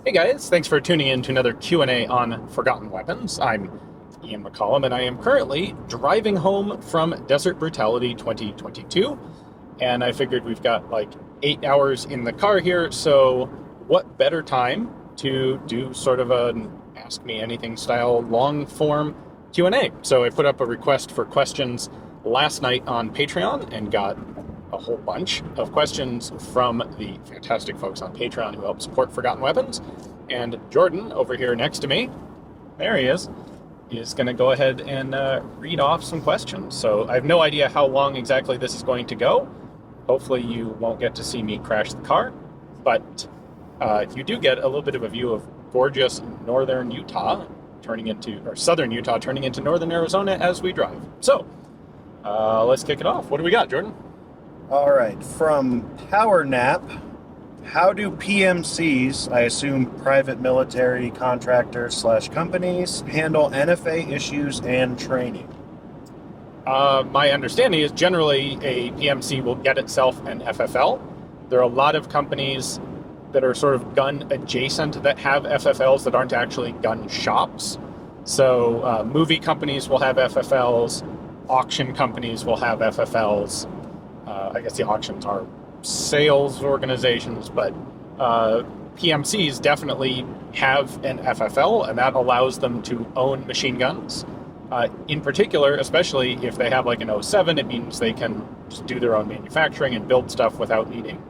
Hey guys, thanks for tuning in to another Q&A on Forgotten Weapons. I'm Ian McCollum, and I am currently driving home from Desert Brutality 2022, and I figured we've got like 8 hours in the car here, so what better time to do sort of an Ask Me Anything style long-form Q&A. So I put up a request for questions last night on Patreon and got a whole bunch of questions from the fantastic folks on Patreon who help support Forgotten Weapons. And Jordan, over here next to me, there he is going to go ahead and read off some questions. So I have no idea how long exactly this is going to go. Hopefully you won't get to see me crash the car, but you do get a little bit of a view of gorgeous northern Utah southern Utah turning into northern Arizona as we drive. So let's kick it off. What do we got, Jordan? All right, from Powernap, how do PMCs, I assume private military contractors / companies, handle NFA issues and training? My understanding is generally a PMC will get itself an FFL. There are a lot of companies that are sort of gun adjacent that have FFLs that aren't actually gun shops. So movie companies will have FFLs, auction companies will have FFLs. I guess the auctions are sales organizations, but PMCs definitely have an FFL, and that allows them to own machine guns. In particular, especially if they have like an '07, it means they can just do their own manufacturing and build stuff without needing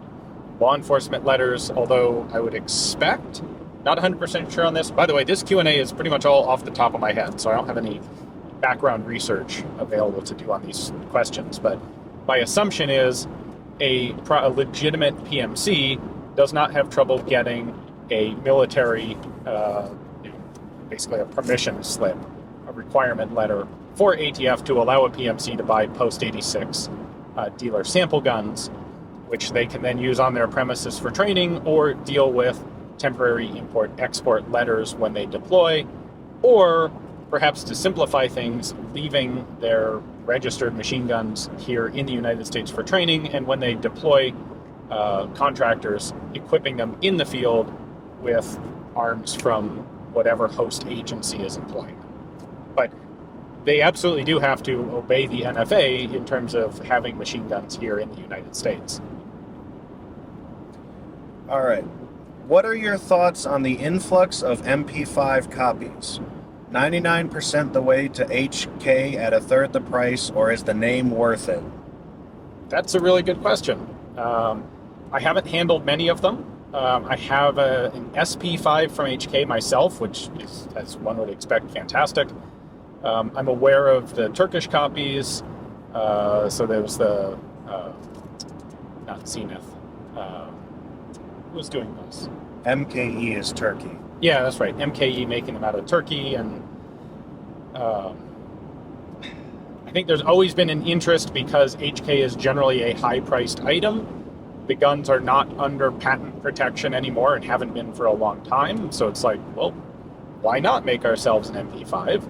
law enforcement letters, although I would expect, not 100% sure on this. By the way, this Q&A is pretty much all off the top of my head, so I don't have any background research available to do on these questions, but my assumption is a legitimate PMC does not have trouble getting a military, basically a permission slip, a requirement letter for ATF to allow a PMC to buy post-86 dealer sample guns, which they can then use on their premises for training or deal with temporary import-export letters when they deploy, or perhaps to simplify things, leaving their registered machine guns here in the United States for training, and when they deploy contractors, equipping them in the field with arms from whatever host agency is employing them. But they absolutely do have to obey the NFA in terms of having machine guns here in the United States. All right, what are your thoughts on the influx of MP5 copies? 99% the way to HK at a third the price, or is the name worth it? That's a really good question. I haven't handled many of them. I have an SP5 from HK myself, which is, as one would expect, fantastic. I'm aware of the Turkish copies. So there's the, not Zenith. Who's doing those? MKE is Turkey. Yeah, that's right. MKE making them out of Turkey, and I think there's always been an interest because HK is generally a high-priced item. The guns are not under patent protection anymore and haven't been for a long time, so it's like, well, why not make ourselves an MP5?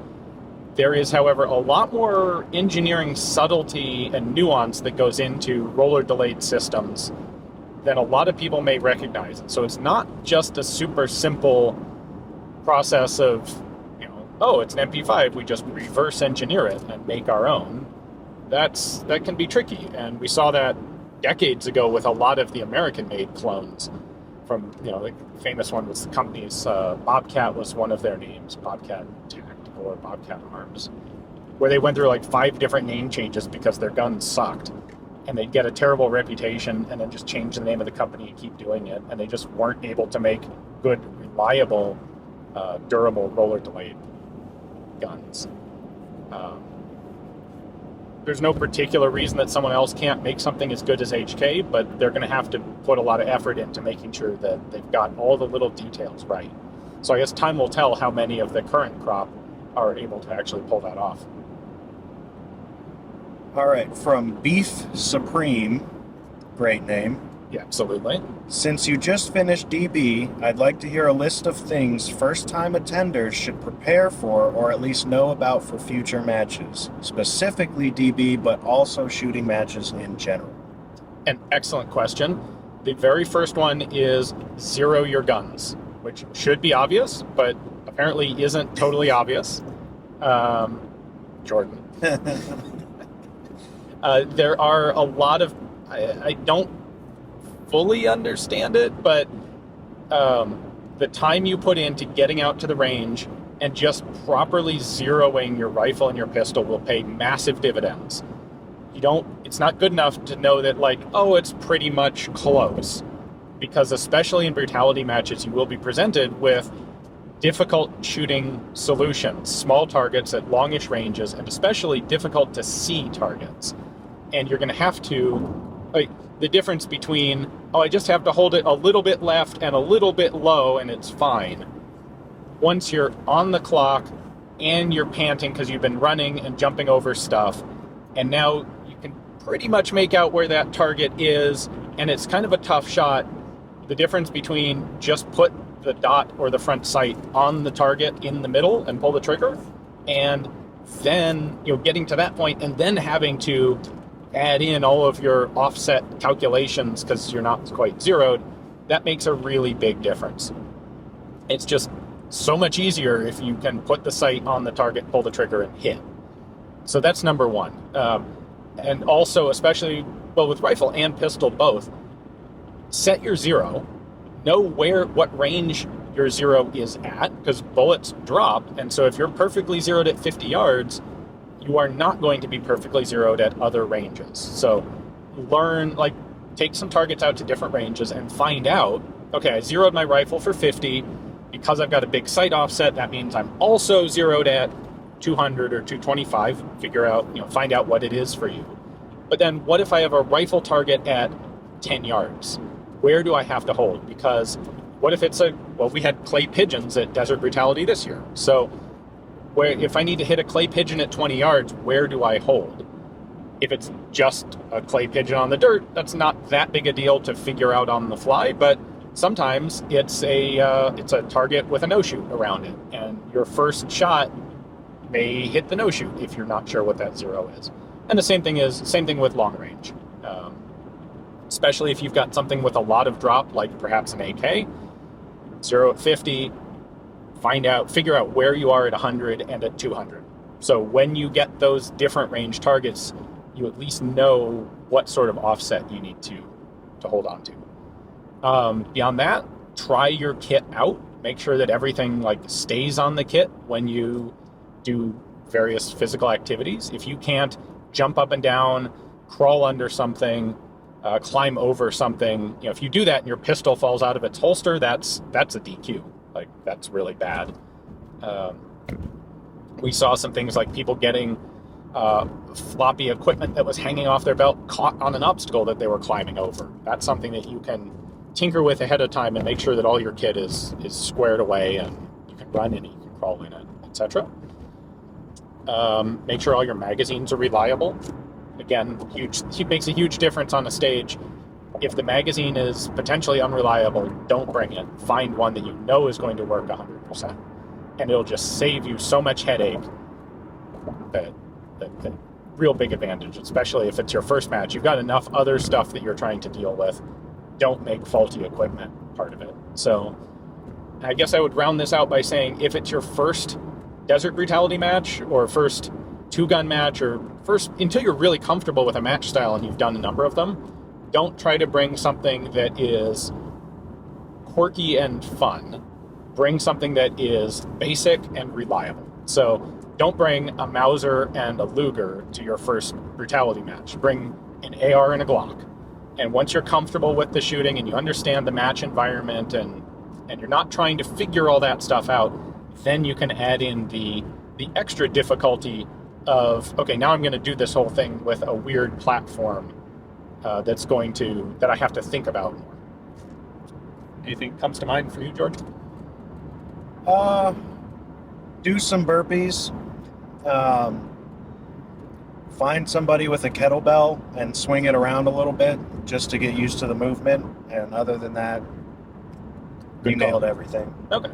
There is, however, a lot more engineering subtlety and nuance that goes into roller-delayed systems than a lot of people may recognize. So it's not just a super simple process of, oh, it's an MP5, we just reverse engineer it and make our own. That can be tricky, and we saw that decades ago with a lot of the American-made clones. From, the famous one was the company's, Bobcat was one of their names, Bobcat Tactical or Bobcat Arms, where they went through like 5 different name changes because their guns sucked. And they'd get a terrible reputation and then just change the name of the company and keep doing it. And they just weren't able to make good, reliable, durable roller-delayed guns. There's no particular reason that someone else can't make something as good as HK, but they're going to have to put a lot of effort into making sure that they've got all the little details right. So I guess time will tell how many of the current crop are able to actually pull that off. All right, from Beef Supreme, great name. Yeah, absolutely. Since you just finished DB, I'd like to hear a list of things first-time attenders should prepare for or at least know about for future matches. Specifically DB, but also shooting matches in general. An excellent question. The very first one is zero your guns. which should be obvious, but apparently isn't totally obvious. Jordan. There are a lot of, I don't fully understand it, but the time you put into getting out to the range and just properly zeroing your rifle and your pistol will pay massive dividends. It's not good enough to know that, like, oh, it's pretty much close. Because especially in brutality matches, you will be presented with difficult shooting solutions, small targets at longish ranges, and especially difficult to see targets. And you're going to have to, like, the difference between, oh, I just have to hold it a little bit left and a little bit low and it's fine. Once you're on the clock and you're panting because you've been running and jumping over stuff, and now you can pretty much make out where that target is, and it's kind of a tough shot. The difference between just put the dot or the front sight on the target in the middle and pull the trigger, and then getting to that point and then having to add in all of your offset calculations because you're not quite zeroed, that makes a really big difference. It's just so much easier if you can put the sight on the target, pull the trigger, and hit. So that's number one. And also, especially, well, with rifle and pistol both, set your zero, know what range your zero is at, because bullets drop, and so if you're perfectly zeroed at 50 yards, you are not going to be perfectly zeroed at other ranges. So take some targets out to different ranges and find out, okay, I zeroed my rifle for 50, because I've got a big sight offset, that means I'm also zeroed at 200 or 225, find out what it is for you. But then what if I have a rifle target at 10 yards? Where do I have to hold? Because what if we had clay pigeons at Desert Brutality this year. So if I need to hit a clay pigeon at 20 yards, where do I hold? If it's just a clay pigeon on the dirt, that's not that big a deal to figure out on the fly, but sometimes it's a target with a no-shoot around it, and your first shot may hit the no-shoot if you're not sure what that zero is. And the same thing with long range. Especially if you've got something with a lot of drop, like perhaps an AK, zero at 50, figure out where you are at 100 and at 200. So when you get those different range targets, you at least know what sort of offset you need to hold on to. Beyond that, try your kit out. Make sure that everything stays on the kit when you do various physical activities. If you can't jump up and down, crawl under something, climb over something, if you do that and your pistol falls out of its holster, that's a DQ. That's really bad. We saw some things like people getting floppy equipment that was hanging off their belt caught on an obstacle that they were climbing over. That's something that you can tinker with ahead of time and make sure that all your kit is squared away and you can run in it, you can crawl in it, etc. Make sure all your magazines are reliable. Again, it makes a huge difference on a stage. If the magazine is potentially unreliable, don't bring it. Find one that you know is going to work 100%. And it'll just save you so much headache. That real big advantage, especially if it's your first match. You've got enough other stuff that you're trying to deal with. Don't make faulty equipment part of it. So I guess I would round this out by saying, if it's your first Desert Brutality match or first two-gun match, or until you're really comfortable with a match style and you've done a number of them, don't try to bring something that is quirky and fun. Bring something that is basic and reliable. So don't bring a Mauser and a Luger to your first Brutality match. Bring an AR and a Glock. And once you're comfortable with the shooting and you understand the match environment and you're not trying to figure all that stuff out, then you can add in the extra difficulty of, okay, now I'm going to do this whole thing with a weird platform that I have to think about more. Anything comes to mind for you, George? Do some burpees. Find somebody with a kettlebell and swing it around a little bit just to get used to the movement. And other than that, you nailed everything. Okay.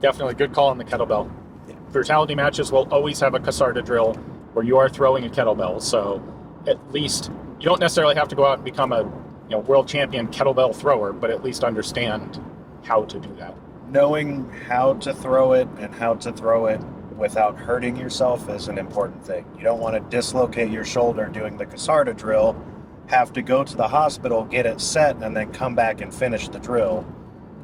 Definitely good call on the kettlebell. Yeah. Brutality matches will always have a Casarda drill where you are throwing a kettlebell. So at least you don't necessarily have to go out and become a world champion kettlebell thrower, but at least understand how to do that. knowing how to throw it and how to throw it without hurting yourself is an important thing. You don't want to dislocate your shoulder doing the Casarda drill, have to go to the hospital, get it set, and then come back and finish the drill.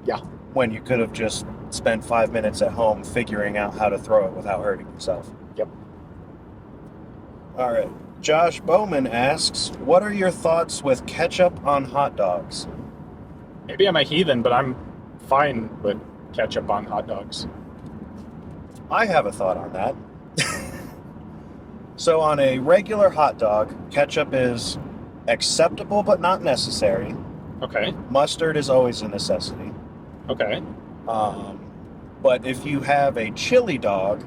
Yeah. When you could have just spent 5 minutes at home figuring out how to throw it without hurting yourself. Yep. All right. Josh Bowman asks, what are your thoughts with ketchup on hot dogs? Maybe I'm a heathen, but I'm fine with ketchup on hot dogs. I have a thought on that. So on a regular hot dog, ketchup is acceptable but not necessary. Okay. Mustard is always a necessity. Okay. But if you have a chili dog...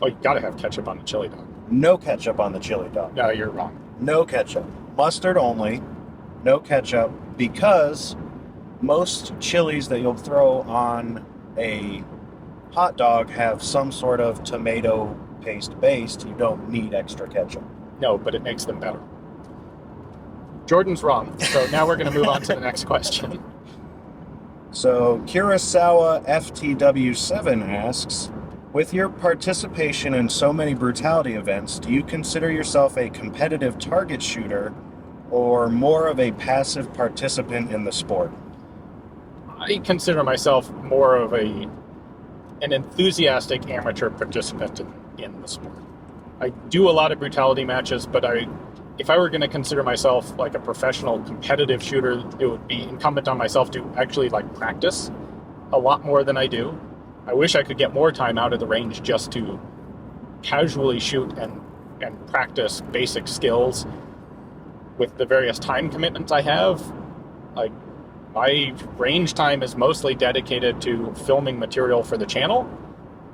Oh, you gotta have ketchup on the chili dog. No ketchup on the chili dog. No, you're wrong. No ketchup. Mustard only. No ketchup, because most chilies that you'll throw on a hot dog have some sort of tomato paste based. You don't need extra ketchup. No, but it makes them better. Jordan's wrong. So now we're going to move on to the next question. So Kurosawa FTW7 asks, with your participation in so many brutality events, do you consider yourself a competitive target shooter or more of a passive participant in the sport? I consider myself more of an enthusiastic amateur participant in the sport. I do a lot of brutality matches, but if I were going to consider myself like a professional competitive shooter, it would be incumbent on myself to actually like practice a lot more than I do. I wish I could get more time out of the range just to casually shoot and practice basic skills. With the various time commitments I have, like my range time is mostly dedicated to filming material for the channel,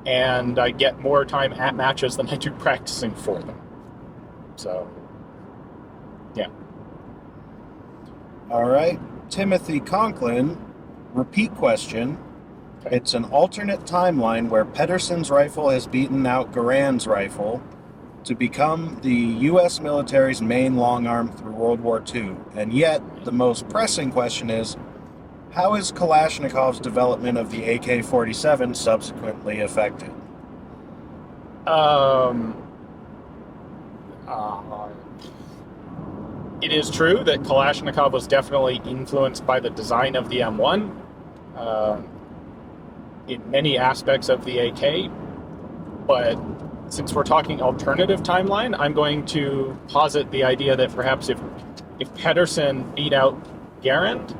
and I get more time at matches than I do practicing for them. So, yeah. All right. Timothy Conklin, repeat question. Okay. It's an alternate timeline where Pedersen's rifle has beaten out Garand's rifle to become the U.S. military's main long arm through World War II. And yet, the most pressing question is, how is Kalashnikov's development of the AK-47 subsequently affected? It is true that Kalashnikov was definitely influenced by the design of the M1 in many aspects of the AK, but since we're talking alternative timeline, I'm going to posit the idea that perhaps if Pedersen beat out Garand,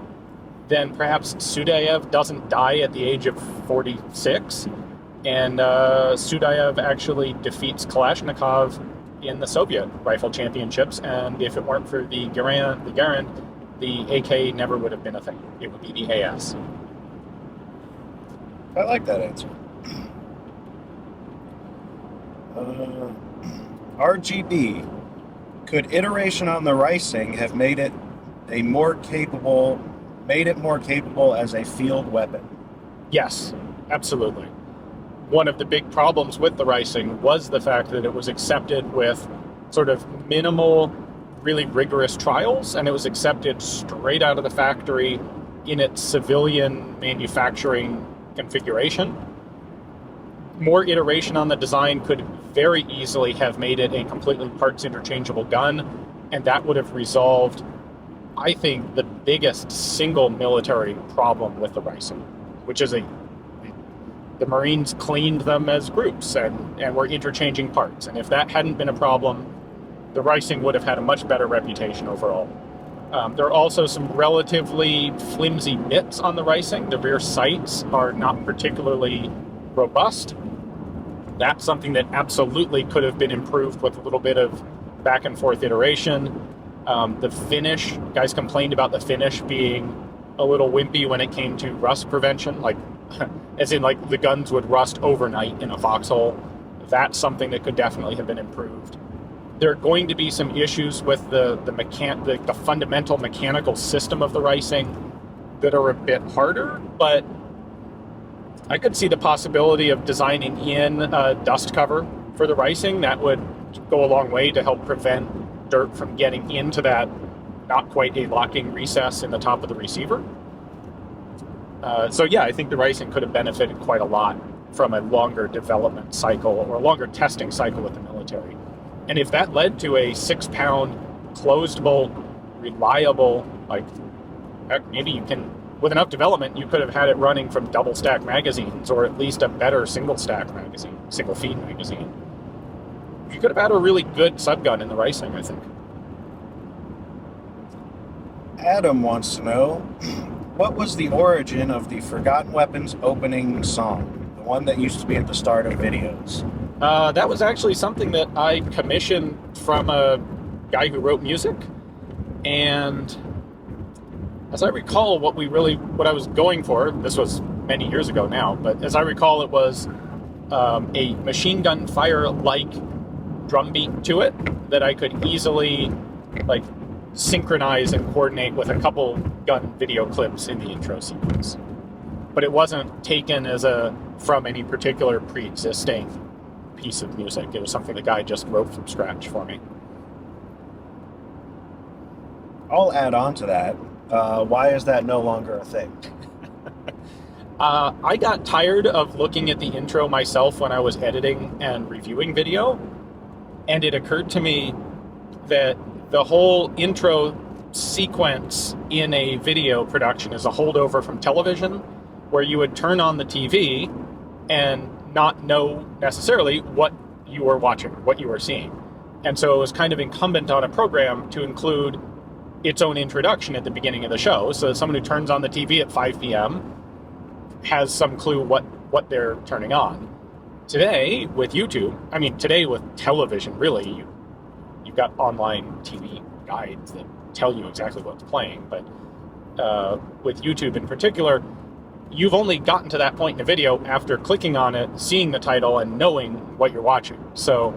then perhaps Sudayev doesn't die at the age of 46, and Sudayev actually defeats Kalashnikov in the Soviet rifle championships, and if it weren't for the Garand, the AK never would have been a thing. It would be the AS. I like that answer. RGB, could iteration on the Reising have made it more capable as a field weapon? Yes, absolutely. One of the big problems with the Reising was the fact that it was accepted with sort of minimal, really rigorous trials, and it was accepted straight out of the factory in its civilian manufacturing configuration. More iteration on the design could very easily have made it a completely parts interchangeable gun, and that would have resolved, I think, the biggest single military problem with the Reising, which is the Marines cleaned them as groups and were interchanging parts. And if that hadn't been a problem, the Reising would have had a much better reputation overall. There are also some relatively flimsy bits on the Reising. The rear sights are not particularly robust. That's something that absolutely could have been improved with a little bit of back and forth iteration. The finish, guys complained about the finish being a little wimpy when it came to rust prevention, like as in like the guns would rust overnight in a foxhole. That's something that could definitely have been improved. There are going to be some issues with the fundamental mechanical system of the Reising that are a bit harder, but I could see the possibility of designing in a dust cover for the Reising. That would go a long way to help prevent dirt from getting into that not quite a locking recess in the top of the receiver. So yeah, I think the Reising could have benefited quite a lot from a longer development cycle or a longer testing cycle with the military. And if that led to a 6-pound closed-bolt, reliable, like, heck, maybe you can, with enough development, you could have had it running from double-stack magazines or at least a better single-stack magazine, single-feed magazine. You could have had a really good subgun in the Reising, I think. Adam wants to know, what was the origin of the Forgotten Weapons opening song? The one that used to be at the start of videos. That was actually something that I commissioned from a guy who wrote music. And as I recall, what I was going for, this was many years ago now, but as I recall, it was a machine gun fire-like drum beat to it that I could easily, like, synchronize and coordinate with a couple gun video clips in the intro sequence. But it wasn't taken from any particular pre-existing piece of music. It was something the guy just wrote from scratch for me. I'll add on to that. Why is that no longer a thing? I got tired of looking at the intro myself when I was editing and reviewing video, and it occurred to me that the whole intro sequence in a video production is a holdover from television, where you would turn on the TV and not know necessarily what you were watching, what you were seeing. And so it was kind of incumbent on a program to include its own introduction at the beginning of the show, so that someone who turns on the TV at 5 p.m. has some clue what they're turning on. Today, with YouTube, today with television, really, you've got online TV guides that tell you exactly what's playing, but with YouTube in particular, you've only gotten to that point in a video after clicking on it, seeing the title, and knowing what you're watching. So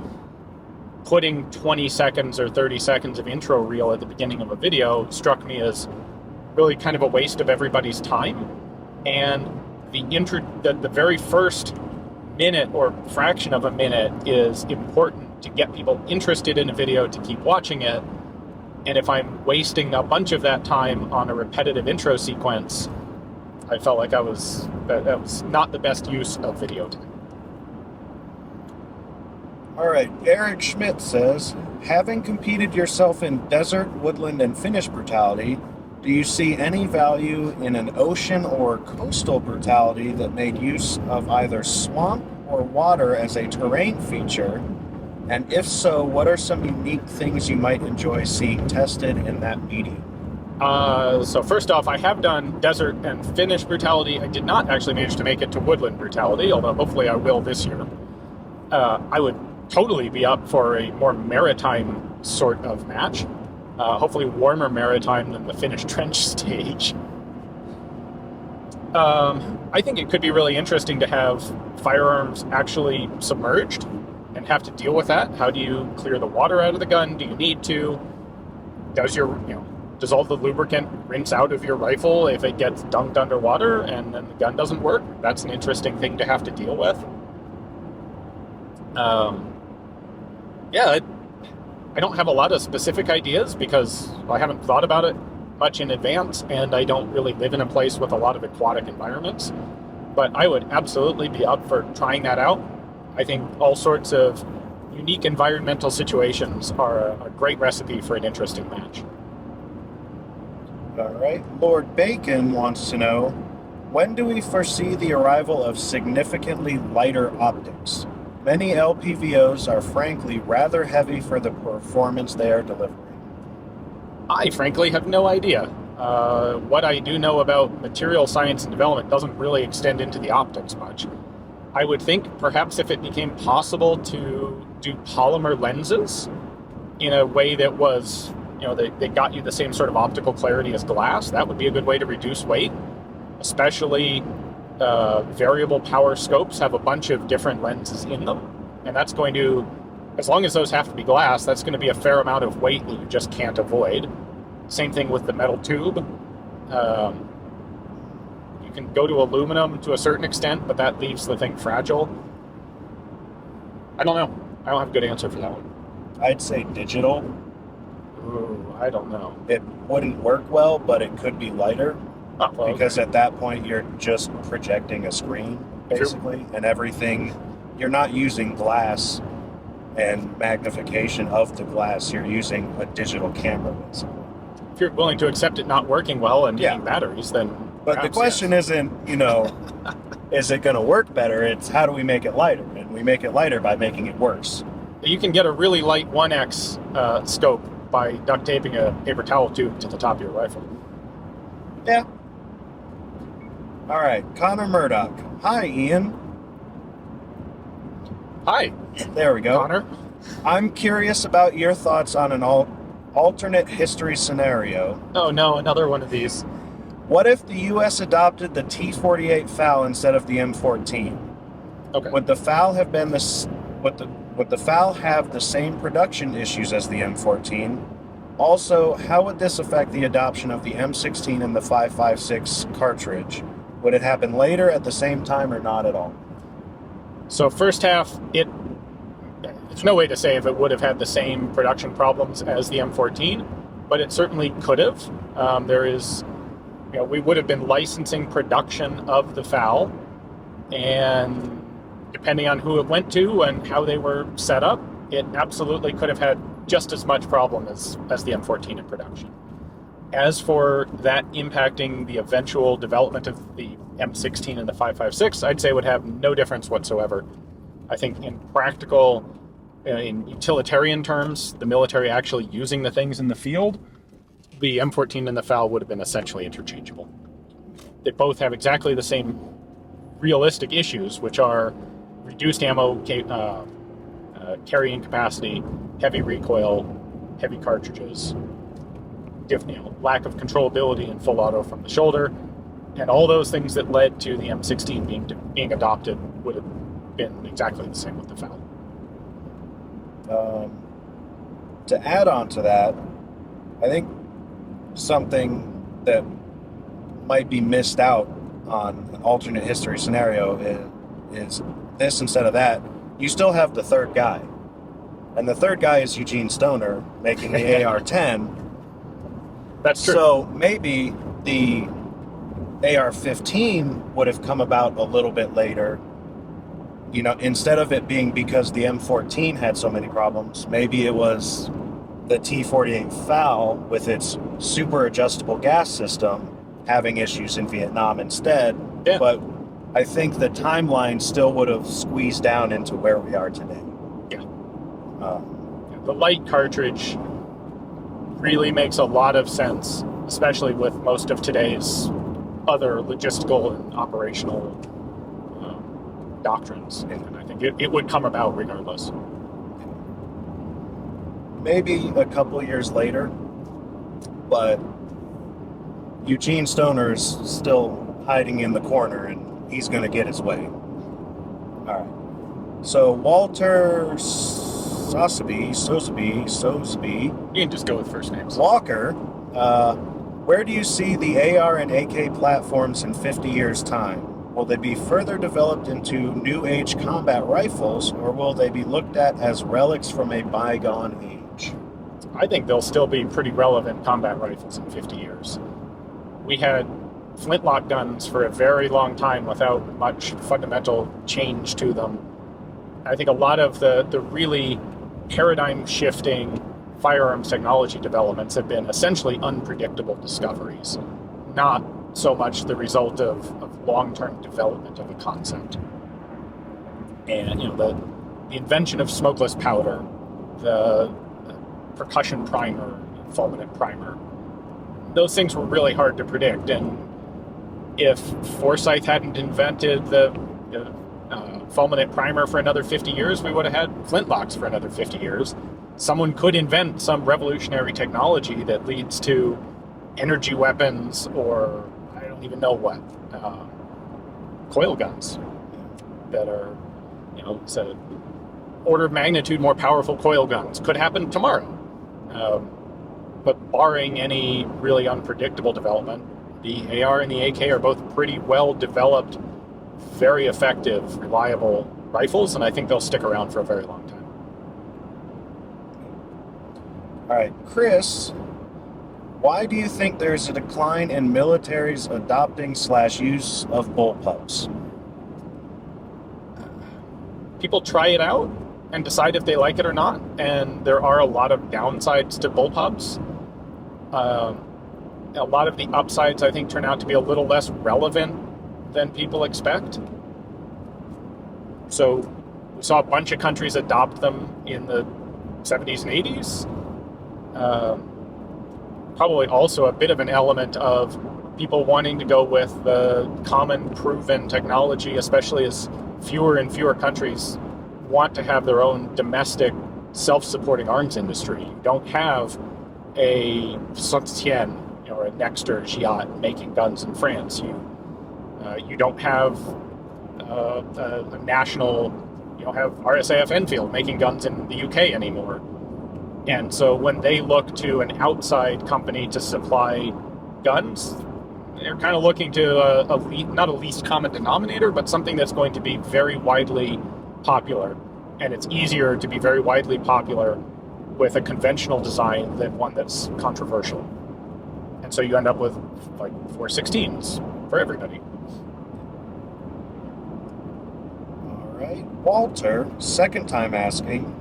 putting 20 seconds or 30 seconds of intro reel at the beginning of a video struck me as really kind of a waste of everybody's time. And the very first minute or fraction of a minute is important to get people interested in a video to keep watching it. And if I'm wasting a bunch of that time on a repetitive intro sequence, I felt like that was not the best use of video time. All right, Eric Schmidt says, having competed yourself in desert, woodland, and Finnish brutality, do you see any value in an ocean or coastal brutality that made use of either swamp or water as a terrain feature? And if so, what are some unique things you might enjoy seeing tested in that medium? So first off, I have done desert and Finnish brutality. I did not actually manage to make it to woodland brutality, although hopefully I will this year. I would totally be up for a more maritime sort of match. Hopefully warmer maritime than the Finnish trench stage. I think it could be really interesting to have firearms actually submerged and have to deal with that. How do you clear the water out of the gun? Do you need to? Does all the lubricant rinse out of your rifle if it gets dunked underwater and then the gun doesn't work? That's an interesting thing to have to deal with. I don't have a lot of specific ideas because I haven't thought about it much in advance, and I don't really live in a place with a lot of aquatic environments. But I would absolutely be up for trying that out. I think all sorts of unique environmental situations are a great recipe for an interesting match. All right, Lord Bacon wants to know, when do we foresee the arrival of significantly lighter optics? Many LPVOs are frankly rather heavy for the performance they are delivering. I frankly have no idea. What I do know about material science and development doesn't really extend into the optics much. I would think perhaps if it became possible to do polymer lenses in a way that was, they got you the same sort of optical clarity as glass, that would be a good way to reduce weight. Especially variable power scopes have a bunch of different lenses in them. And that's going to, as long as those have to be glass, that's going to be a fair amount of weight that you just can't avoid. Same thing with the metal tube. You can go to aluminum to a certain extent, but that leaves the thing fragile. I don't know. I don't have a good answer for that one. I'd say digital. Ooh, I don't know. It wouldn't work well, but it could be lighter. Oh, well, because at that point you're just projecting a screen, basically, and everything. You're not using glass and magnification of the glass. You're using a digital camera, basically. if you're willing to accept it not working well and Yeah. needing batteries, then But the perhaps, question yes. isn't, is it going to work better? It's how do we make it lighter? And we make it lighter by making it worse. You can get a really light 1x scope by duct taping a paper towel tube to the top of your rifle. Yeah. All right, Connor Murdoch. Hi, Ian. Hi, There we go. Connor. I'm curious about your thoughts on an alternate history scenario. Oh no, another one of these. What if the U.S. adopted the T-48 FAL instead of the M14? Okay. Would the FAL have been would the FAL have the same production issues as the M14? Also, how would this affect the adoption of the M16 and the 5.56 cartridge? Would it happen later, at the same time, or not at all? So first half, there's no way to say if it would have had the same production problems as the M14, but it certainly could have. We would have been licensing production of the FAL, and depending on who it went to and how they were set up, it absolutely could have had just as much problem as the M14 in production. As for that impacting the eventual development of the M16 and the 5.56, I'd say it would have no difference whatsoever. I think in practical, in utilitarian terms, the military actually using the things in the field, the M14 and the FAL would have been essentially interchangeable. They both have exactly the same realistic issues, which are reduced ammo carrying capacity, heavy recoil, heavy cartridges, lack of controllability and full auto from the shoulder, and all those things that led to the M16 being adopted would have been exactly the same with the FAL. To add on to that, I think something that might be missed out on an alternate history scenario is this instead of that. You still have the third guy. And the third guy is Eugene Stoner making the AR-10. That's true. So maybe the AR-15 would have come about a little bit later. Instead of it being because the M14 had so many problems, maybe it was the T-48 FAL with its super adjustable gas system having issues in Vietnam instead. Yeah. But I think the timeline still would have squeezed down into where we are today. Yeah. The light cartridge really makes a lot of sense, especially with most of today's other logistical and operational doctrines. And I think it would come about regardless. Maybe a couple years later, but Eugene Stoner's still hiding in the corner, and he's going to get his way. All right. So Walter Soseby, You can just go with first names. Walker, where do you see the AR and AK platforms in 50 years' time? Will they be further developed into new age combat rifles, or will they be looked at as relics from a bygone age? I think they'll still be pretty relevant combat rifles in 50 years. We had flintlock guns for a very long time without much fundamental change to them. I think a lot of the really paradigm-shifting firearms technology developments have been essentially unpredictable discoveries, not so much the result of long-term development of a concept. And the invention of smokeless powder, the percussion primer, fulminant primer, those things were really hard to predict. And if Forsyth hadn't invented the fulminant primer for another 50 years, we would have had flintlocks for another 50 years. Someone could invent some revolutionary technology that leads to energy weapons, or I don't even know what, coil guns that are, it's an order of magnitude more powerful coil guns. Could happen tomorrow. But barring any really unpredictable development, the AR and the AK are both pretty well developed, very effective, reliable rifles, and I think they'll stick around for a very long time. All right, Chris Why do you think there's a decline in militaries adopting/use of bullpups? People try it out and decide if they like it or not, and there are a lot of downsides to bullpups. A lot of the upsides, I think, turn out to be a little less relevant than people expect. So we saw a bunch of countries adopt them in the 70s and 80s. Probably also a bit of an element of people wanting to go with the common proven technology, especially as fewer and fewer countries want to have their own domestic self-supporting arms industry. You don't have a Saint-Étienne or a Nexter Giat making guns in France. You don't have a national, you don't have RSAF Enfield making guns in the UK anymore. And so when they look to an outside company to supply guns, they're kind of looking to not a least common denominator, but something that's going to be very widely popular. And it's easier to be very widely popular with a conventional design than one that's controversial. And so you end up with like 416s for everybody. All right. Walter, second time asking.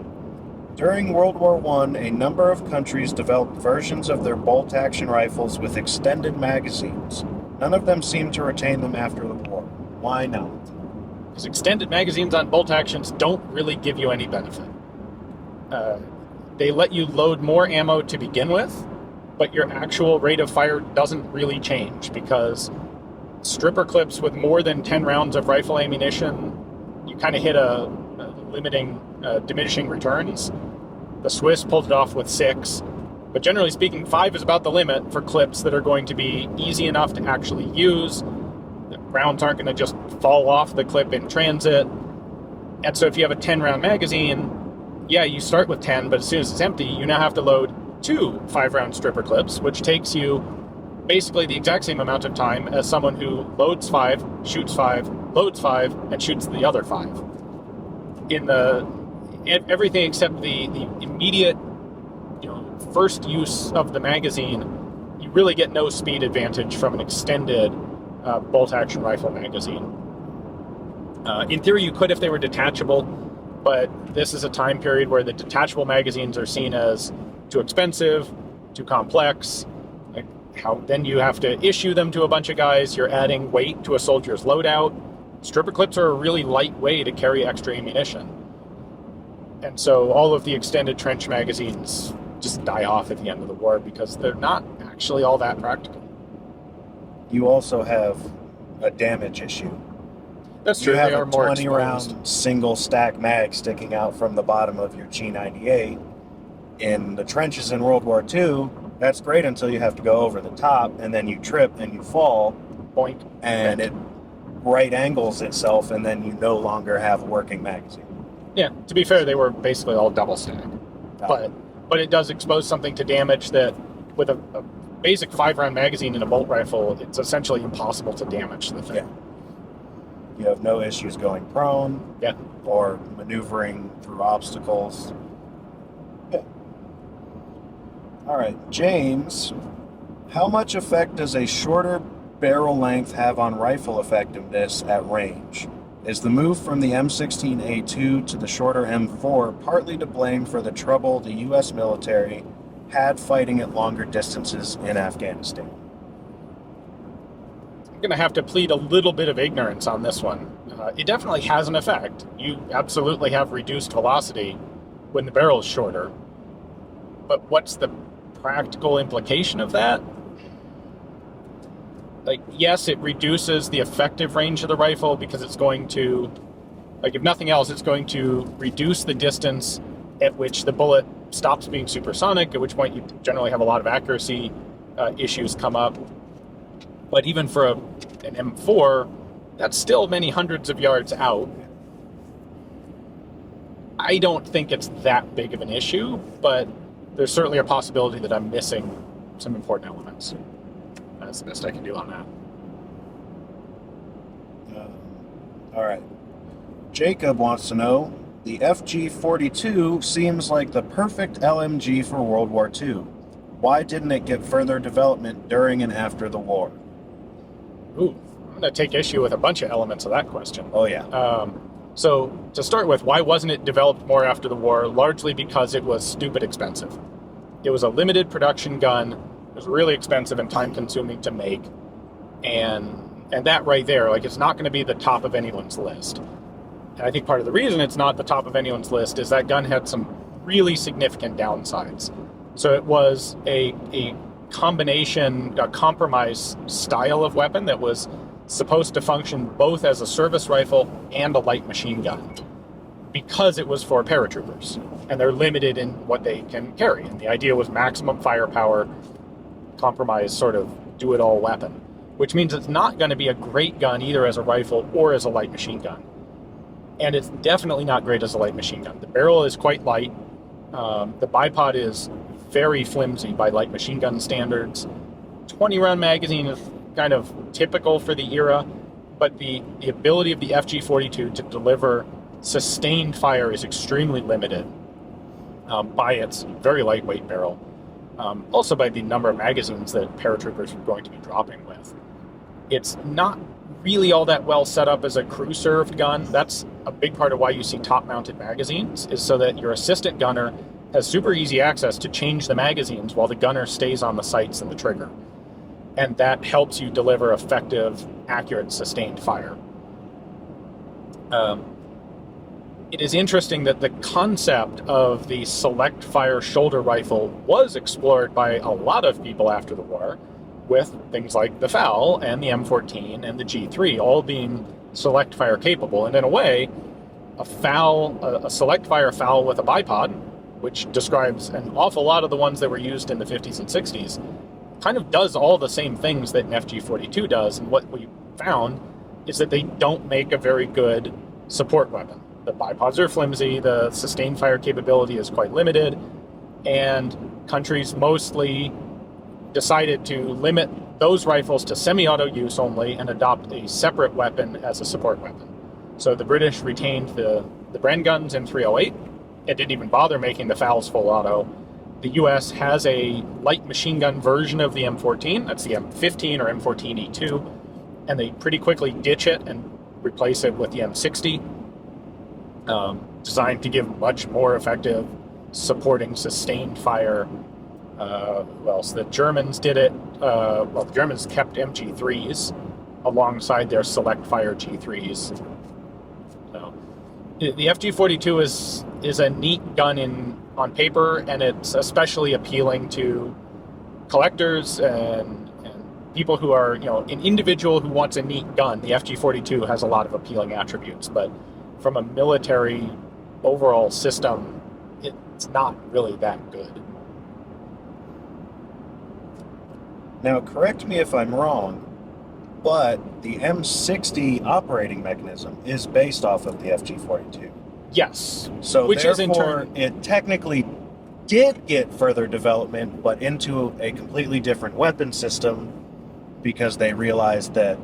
During World War I, a number of countries developed versions of their bolt-action rifles with extended magazines. None of them seemed to retain them after the war. Why not? Because extended magazines on bolt actions don't really give you any benefit. They let you load more ammo to begin with, but your actual rate of fire doesn't really change, because stripper clips with more than 10 rounds of rifle ammunition, you kind of hit a limiting, diminishing returns. The Swiss pulled it off with 6, but generally speaking, 5 is about the limit for clips that are going to be easy enough to actually use. The rounds aren't going to just fall off the clip in transit. And so if you have a 10-round magazine, yeah, you start with 10, but as soon as it's empty, you now have to load 2 5-round stripper clips, which takes you basically the exact same amount of time as someone who loads 5, shoots 5, loads 5, and shoots the other 5. Everything except the immediate, first use of the magazine, you really get no speed advantage from an extended bolt-action rifle magazine. In theory, you could if they were detachable, but this is a time period where the detachable magazines are seen as too expensive, too complex. Then you have to issue them to a bunch of guys. You're adding weight to a soldier's loadout. Stripper clips are a really light way to carry extra ammunition. And so all of the extended trench magazines just die off at the end of the war because they're not actually all that practical. You also have a damage issue. That's true. You have they are a more 20-round single stack mag sticking out from the bottom of your G98. In the trenches in World War II, that's great until you have to go over the top, and then you trip and you fall, Boink. and it right angles itself, and then you no longer have a working magazine. Yeah, to be fair, they were basically all double stack. But it does expose something to damage that, with a basic 5-round magazine in a bolt rifle, it's essentially impossible to damage the thing. Yeah. You have no issues going prone, or maneuvering through obstacles. Yeah. All right, James, how much effect does a shorter barrel length have on rifle effectiveness at range? Is the move from the M16A2 to the shorter M4 partly to blame for the trouble the U.S. military had fighting at longer distances in Afghanistan? I'm going to have to plead a little bit of ignorance on this one. It definitely has an effect. You absolutely have reduced velocity when the barrel is shorter. But what's the practical implication of that? Yes, it reduces the effective range of the rifle because it's going to, if nothing else, it's going to reduce the distance at which the bullet stops being supersonic, at which point you generally have a lot of accuracy issues come up. But even for an M4, that's still many hundreds of yards out. I don't think it's that big of an issue, but there's certainly a possibility that I'm missing some important elements. That's the best I can do on that. All right. Jacob wants to know, the FG-42 seems like the perfect LMG for World War II. Why didn't it get further development during and after the war? Ooh, I'm going to take issue with a bunch of elements of that question. Oh, yeah. So to start with, why wasn't it developed more after the war? Largely because it was stupid expensive. It was a limited production gun. It was really expensive and time-consuming to make. And that right there, like, it's not going to be the top of anyone's list. And I think part of the reason it's not the top of anyone's list is that gun had some really significant downsides. So it was a combination, a compromise style of weapon that was supposed to function both as a service rifle and a light machine gun because it was for paratroopers and they're limited in what they can carry. And the idea was maximum firepower, compromise sort of do-it-all weapon, which means it's not going to be a great gun either as a rifle or as a light machine gun. And it's definitely not great as a light machine gun. The barrel is quite light. The bipod is very flimsy by light machine gun standards. 20-round magazine is kind of typical for the era, but the ability of the FG-42 to deliver sustained fire is extremely limited by its very lightweight barrel. Also by the number of magazines that paratroopers are going to be dropping with. It's not really all that well set up as a crew-served gun. That's a big part of why you see top-mounted magazines, is so that your assistant gunner has super easy access to change the magazines while the gunner stays on the sights and the trigger. And that helps you deliver effective, accurate, sustained fire. It is interesting that the concept of the select fire shoulder rifle was explored by a lot of people after the war, with things like the FAL and the M14 and the G3 all being select fire capable. And in a way, a select fire FAL with a bipod, which describes an awful lot of the ones that were used in the 50s and 60s, kind of does all the same things that an FG-42 does. And what we found is that they don't make a very good support weapon. The bipods are flimsy, the sustained fire capability is quite limited, and countries mostly decided to limit those rifles to semi-auto use only and adopt a separate weapon as a support weapon. So the British retained the Bren guns in 308. It didn't even bother making the FALs full auto. The US has a light machine gun version of the M14. That's the M15 or M14E2. And they pretty quickly ditch it and replace it with the M60, designed to give much more effective supporting sustained fire. Who else? The Germans did it. The Germans kept MG3s alongside their select fire G3s. So, the FG-42 is a neat gun on paper, and it's especially appealing to collectors and people who are, an individual who wants a neat gun. The FG-42 has a lot of appealing attributes, but from a military overall system, it's not really that good. Now, correct me if I'm wrong, but the M60 operating mechanism is based off of the FG-42. Yes. So which therefore, is in turn, it technically did get further development, but into a completely different weapon system because they realized that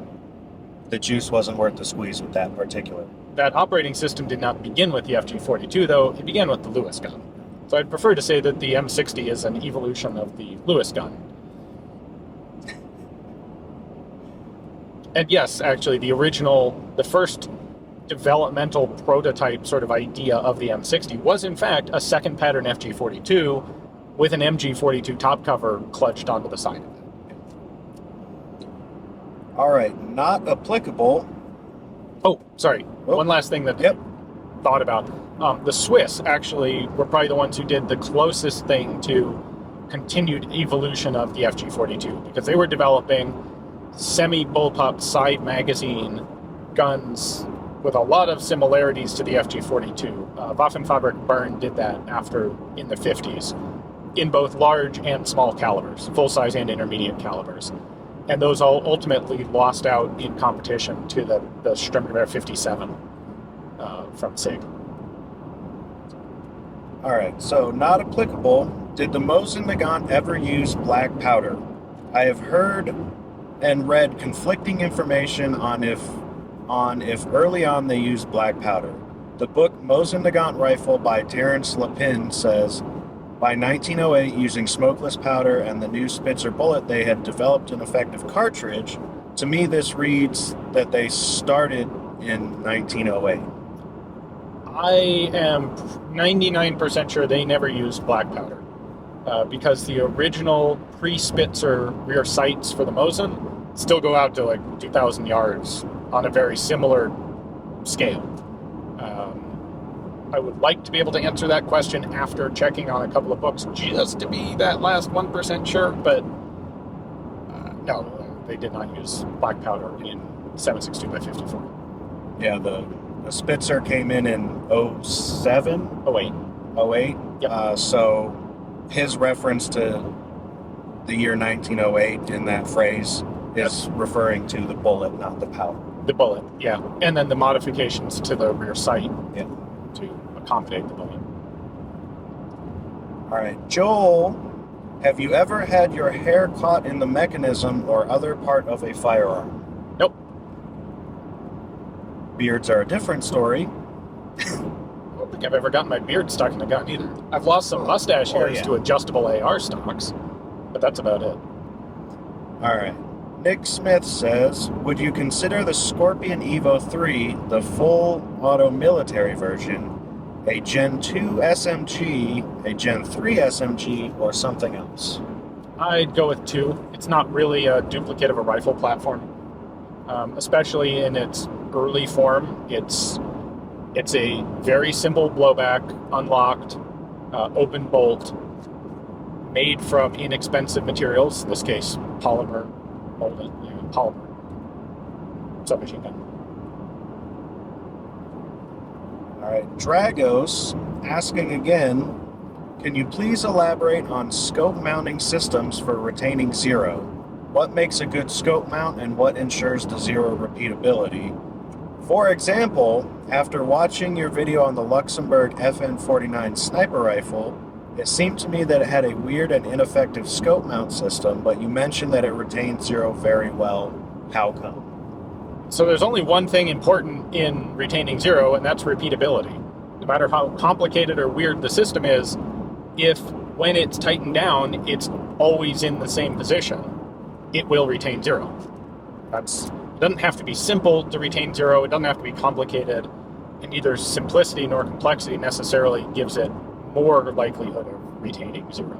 the juice wasn't worth the squeeze with that particular. that operating system did not begin with the FG-42, though. It began with the Lewis gun. So I'd prefer to say that the M60 is an evolution of the Lewis gun. And yes, actually, the first developmental prototype sort of idea of the M60 was, in fact, a second pattern FG-42 with an MG-42 top cover clutched onto the side of it. All right, not applicable. Oh, sorry. Oh. One last thing that Yep. I thought about. The Swiss actually were probably the ones who did the closest thing to continued evolution of the FG-42, because they were developing semi-bullpup side magazine guns with a lot of similarities to the FG-42. Waffenfabrik Bern did that in the 50s, in both large and small calibers, full-size and intermediate calibers. And those all ultimately lost out in competition to the Sturmgewehr 57 from SIG. All right, so not applicable. Did the Mosin Nagant ever use black powder? I have heard and read conflicting information on if early on they used black powder. The book Mosin Nagant Rifle by Terence Lapin says By 1908, using smokeless powder and the new Spitzer bullet, they had developed an effective cartridge. To me, this reads that they started in 1908. I am 99% sure they never used black powder because the original pre-spitzer rear sights for the Mosin still go out to like 2,000 yards on a very similar scale. I would like to be able to answer that question after checking on a couple of books just to be that last 1% sure, but no, they did not use black powder in 7.62 by 54. Yeah, the Spitzer came in 07? 08. 08? Yep. So his reference to the year 1908 in that phrase is referring to the bullet, not the powder. The bullet, yeah. And then the modifications to the rear sight to accommodate the bullet. All right. Joel, have you ever had your hair caught in the mechanism or other part of a firearm? Nope. Beards are a different story. I don't think I've ever gotten my beard stuck in a gun either. I've lost some mustache hairs to adjustable AR stocks, but that's about it. All right. Nick Smith says, would you consider the Scorpion Evo 3, the full auto military version, a Gen 2 SMG, a Gen 3 SMG, or something else? I'd go with 2. It's not really a duplicate of a rifle platform, especially in its early form. It's a very simple blowback, unlocked, open bolt, made from inexpensive materials, in this case, polymer, molded, polymer submachine gun. All right, Dragos asking again, can you please elaborate on scope mounting systems for retaining zero? What makes a good scope mount and what ensures the zero repeatability? For example, after watching your video on the Luxembourg FN-49 sniper rifle, it seemed to me that it had a weird and ineffective scope mount system, but you mentioned that it retained zero very well. How come? So there's only one thing important in retaining zero, and that's repeatability. No matter how complicated or weird the system is, if when it's tightened down, it's always in the same position, it will retain zero. It doesn't have to be simple to retain zero. It doesn't have to be complicated. And neither simplicity nor complexity necessarily gives it more likelihood of retaining zero.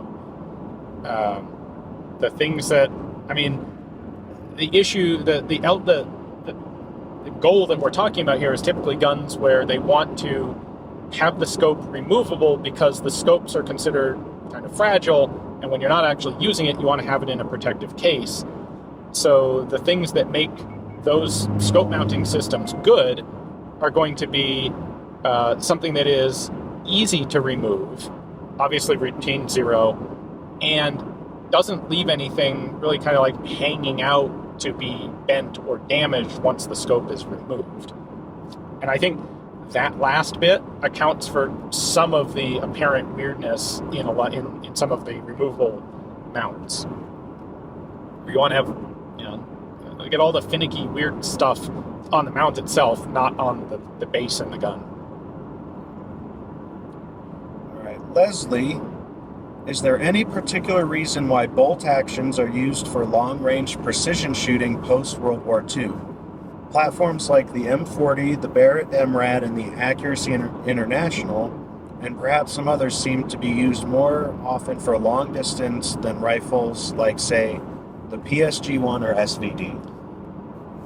The things that, the issue, the goal that we're talking about here is typically guns where they want to have the scope removable because the scopes are considered kind of fragile, and when you're not actually using it, you want to have it in a protective case. So the things that make those scope mounting systems good are going to be something that is easy to remove, obviously retain zero, and doesn't leave anything really kind of like hanging out to be bent or damaged once the scope is removed. And I think that last bit accounts for some of the apparent weirdness in some of the removable mounts. You want to have, get all the finicky, weird stuff on the mount itself, not on the base and the gun. All right, Leslie, is there any particular reason why bolt actions are used for long-range precision shooting post-World War II? Platforms like the M40, the Barrett MRAD, and the Accuracy International, and perhaps some others seem to be used more often for long distance than rifles like, say, the PSG-1 or SVD.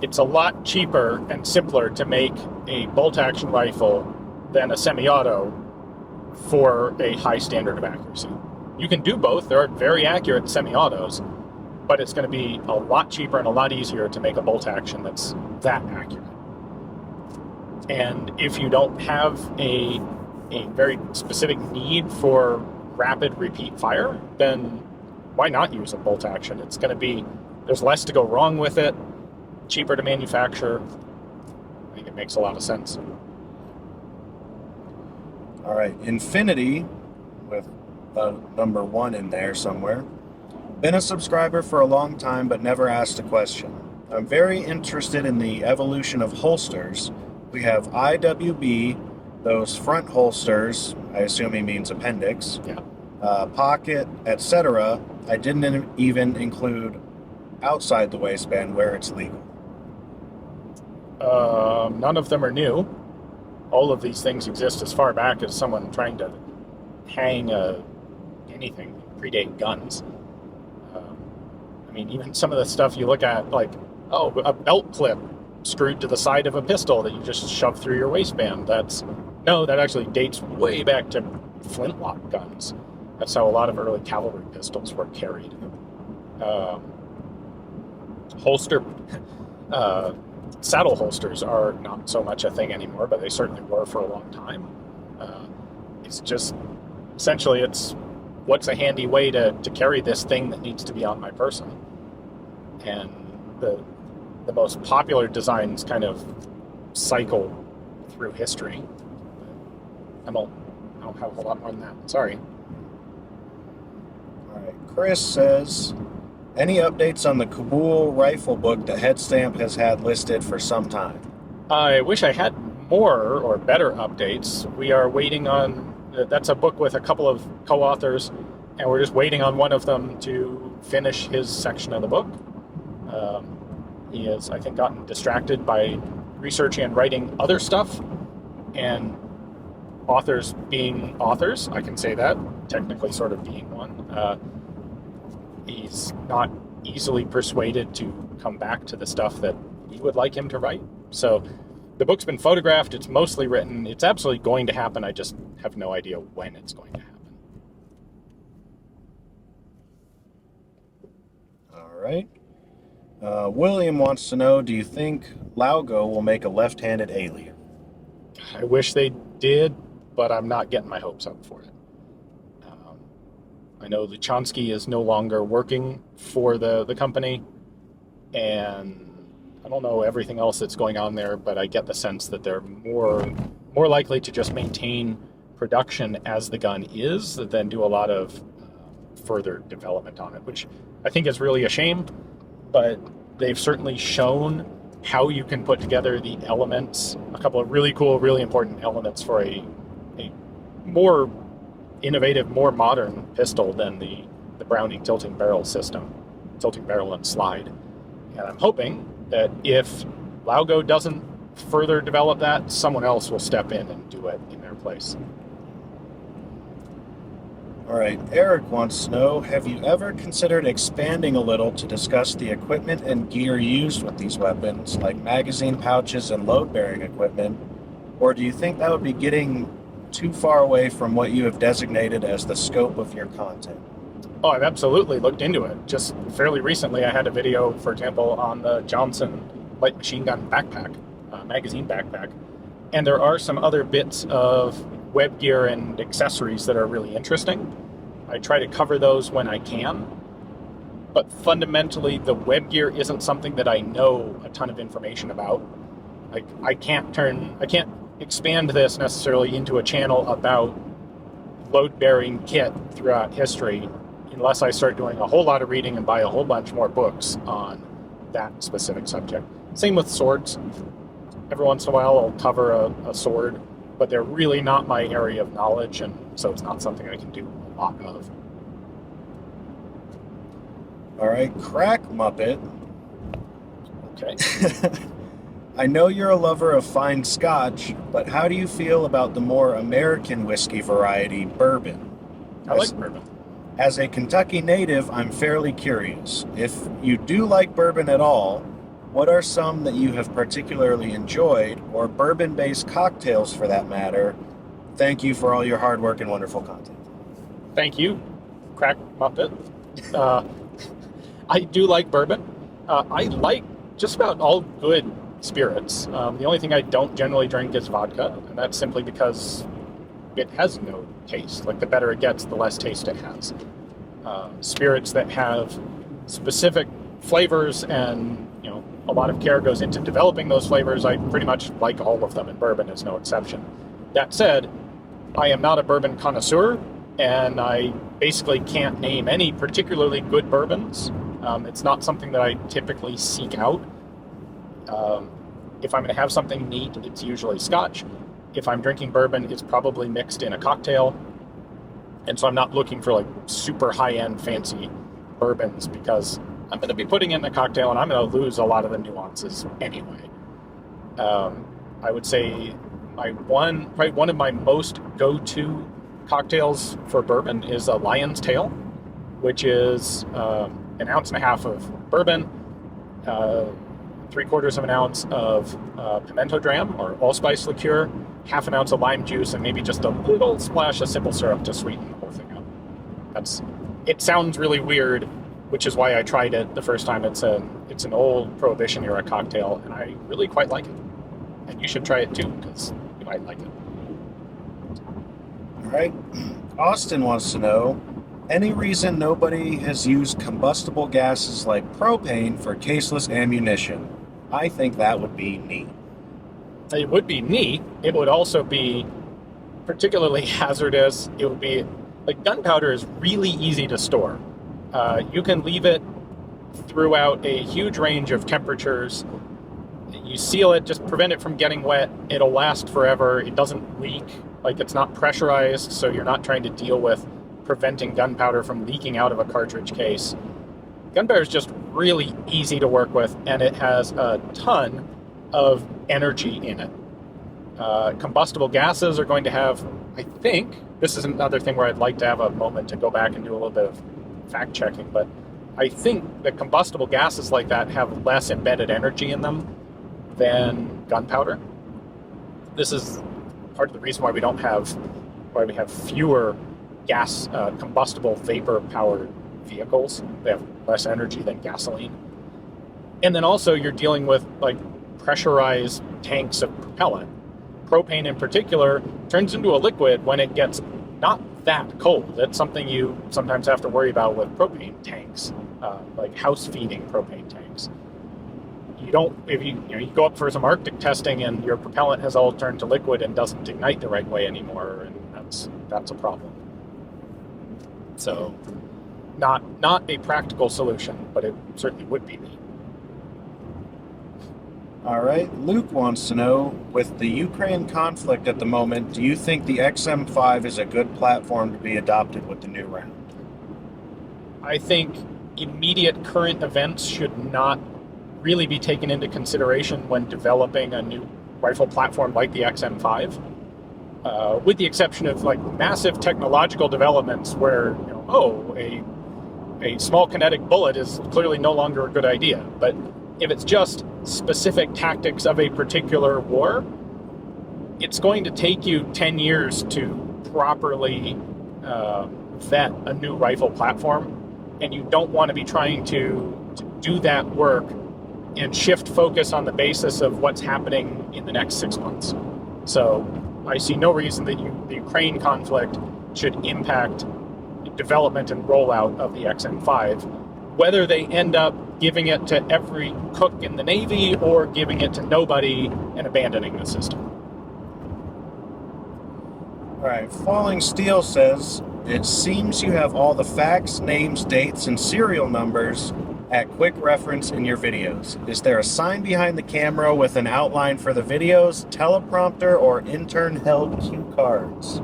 It's a lot cheaper and simpler to make a bolt-action rifle than a semi-auto for a high standard of accuracy. You can do both. There are very accurate semi-autos, but it's going to be a lot cheaper and a lot easier to make a bolt action that's that accurate. And if you don't have a very specific need for rapid repeat fire, then why not use a bolt action? It's going to be, there's less to go wrong with it, cheaper to manufacture. I think it makes a lot of sense. All right, Infinity, with number 1 in there somewhere. Been a subscriber for a long time, but never asked a question. I'm very interested in the evolution of holsters. We have IWB, those front holsters, I assume he means appendix. Yeah. pocket, etc. I didn't even include outside the waistband where it's legal. None of them are new. All of these things exist as far back as someone trying to hang anything, predate guns. I mean, even some of the stuff you look at, like, a belt clip screwed to the side of a pistol that you just shove through your waistband. That actually dates way back to flintlock guns. That's how a lot of early cavalry pistols were carried. Holster, saddle holsters are not so much a thing anymore, but they certainly were for a long time. It's just, essentially, it's what's a handy way to carry this thing that needs to be on my person. And the most popular designs kind of cycle through history. I don't have a lot more than that. Sorry. All right. Chris says, any updates on the Kabul rifle book that Headstamp has had listed for some time? I wish I had more or better updates. We are waiting on, that's a book with a couple of co-authors, and we're just waiting on one of them to finish his section of the book. He has, I think, gotten distracted by researching and writing other stuff, and authors being authors, I can say that, technically sort of being one. He's not easily persuaded to come back to the stuff that we would like him to write. So the book's been photographed, it's mostly written, it's absolutely going to happen, I just have no idea when it's going to happen. All right. William wants to know, do you think Laugo will make a left-handed alien? I wish they did, but I'm not getting my hopes up for it. I know Luchansky is no longer working for the company, and I don't know everything else that's going on there, but I get the sense that they're more likely to just maintain production as the gun is than do a lot of further development on it, which I think is really a shame, but they've certainly shown how you can put together the elements, a couple of really cool, really important elements for a more innovative, more modern pistol than the Browning tilting barrel system, tilting barrel and slide. And I'm hoping that if Laugo doesn't further develop that, someone else will step in and do it in their place. All right, Eric wants to know, have you ever considered expanding a little to discuss the equipment and gear used with these weapons, like magazine pouches and load-bearing equipment, or do you think that would be getting too far away from what you have designated as the scope of your content? Oh, I've absolutely looked into it. Just fairly recently, I had a video, for example, on the Johnson light machine gun backpack, magazine backpack, and there are some other bits of web gear and accessories that are really interesting. I try to cover those when I can, but fundamentally the web gear isn't something that I know a ton of information about. Like, I can't expand this necessarily into a channel about load-bearing kit throughout history unless I start doing a whole lot of reading and buy a whole bunch more books on that specific subject. Same with swords. Every once in a while I'll cover a sword, but they're really not my area of knowledge, and so it's not something I can do a lot of. All right, Crackmuppet. Okay. I know you're a lover of fine scotch, but how do you feel about the more American whiskey variety, bourbon? I like bourbon. As a Kentucky native, I'm fairly curious. If you do like bourbon at all, what are some that you have particularly enjoyed, or bourbon-based cocktails for that matter? Thank you for all your hard work and wonderful content. Thank you, Crackmuppet. I do like bourbon. I like just about all good spirits. The only thing I don't generally drink is vodka, and that's simply because it has no taste. Like, the better it gets, the less taste it has. Spirits that have specific flavors and, a lot of care goes into developing those flavors, I pretty much like all of them, and bourbon is no exception. That said, I am not a bourbon connoisseur, and I basically can't name any particularly good bourbons. It's not something that I typically seek out. If I'm going to have something neat, it's usually scotch. If I'm drinking bourbon, it's probably mixed in a cocktail. And so I'm not looking for like super high-end fancy bourbons because I'm going to be putting it in a cocktail and I'm going to lose a lot of the nuances anyway. I would say probably one of my most go-to cocktails for bourbon is a Lion's Tail, which is 1.5 ounces of bourbon, 3/4 of an ounce of pimento dram or allspice liqueur, 1/2 ounce of lime juice, and maybe just a little splash of simple syrup to sweeten the whole thing up. It sounds really weird, which is why I tried it the first time. It's an old Prohibition era cocktail, and I really quite like it. And you should try it too, because you might like it. All right. Austin wants to know, any reason nobody has used combustible gases like propane for caseless ammunition? I think that would be neat. It would be neat. It would also be particularly hazardous. It would be like gunpowder is really easy to store. You can leave it throughout a huge range of temperatures. You seal it, just prevent it from getting wet. It'll last forever. It doesn't leak. Like, it's not pressurized, so you're not trying to deal with preventing gunpowder from leaking out of a cartridge case. Gunpowder is just really easy to work with, and it has a ton of energy in it. Combustible gases are going to have, I think, this is another thing where I'd like to have a moment to go back and do a little bit of fact checking, but I think that combustible gases like that have less embedded energy in them than gunpowder. This is part of the reason why we have fewer combustible vapor powered vehicles. They have less energy than gasoline. And then also you're dealing with like pressurized tanks of propellant. Propane in particular turns into a liquid when it gets not that cold. That's something you sometimes have to worry about with propane tanks, like house feeding propane tanks. If you go up for some Arctic testing and your propellant has all turned to liquid and doesn't ignite the right way anymore, and that's a problem. So, not a practical solution, but it certainly would be neat. All right. Luke wants to know, with the Ukraine conflict at the moment, do you think the XM5 is a good platform to be adopted with the new round? I think immediate current events should not really be taken into consideration when developing a new rifle platform like the XM5, with the exception of like massive technological developments where a small kinetic bullet is clearly no longer a good idea. But if it's just specific tactics of a particular war, it's going to take you 10 years to properly vet a new rifle platform, and you don't want to be trying to do that work and shift focus on the basis of what's happening in the next 6 months. So I see no reason that the Ukraine conflict should impact the development and rollout of the XM5, whether they end up giving it to every cook in the Navy or giving it to nobody and abandoning the system. All right, Falling Steel says, it seems you have all the facts, names, dates, and serial numbers at quick reference in your videos. Is there a sign behind the camera with an outline for the videos, teleprompter, or intern-held cue cards?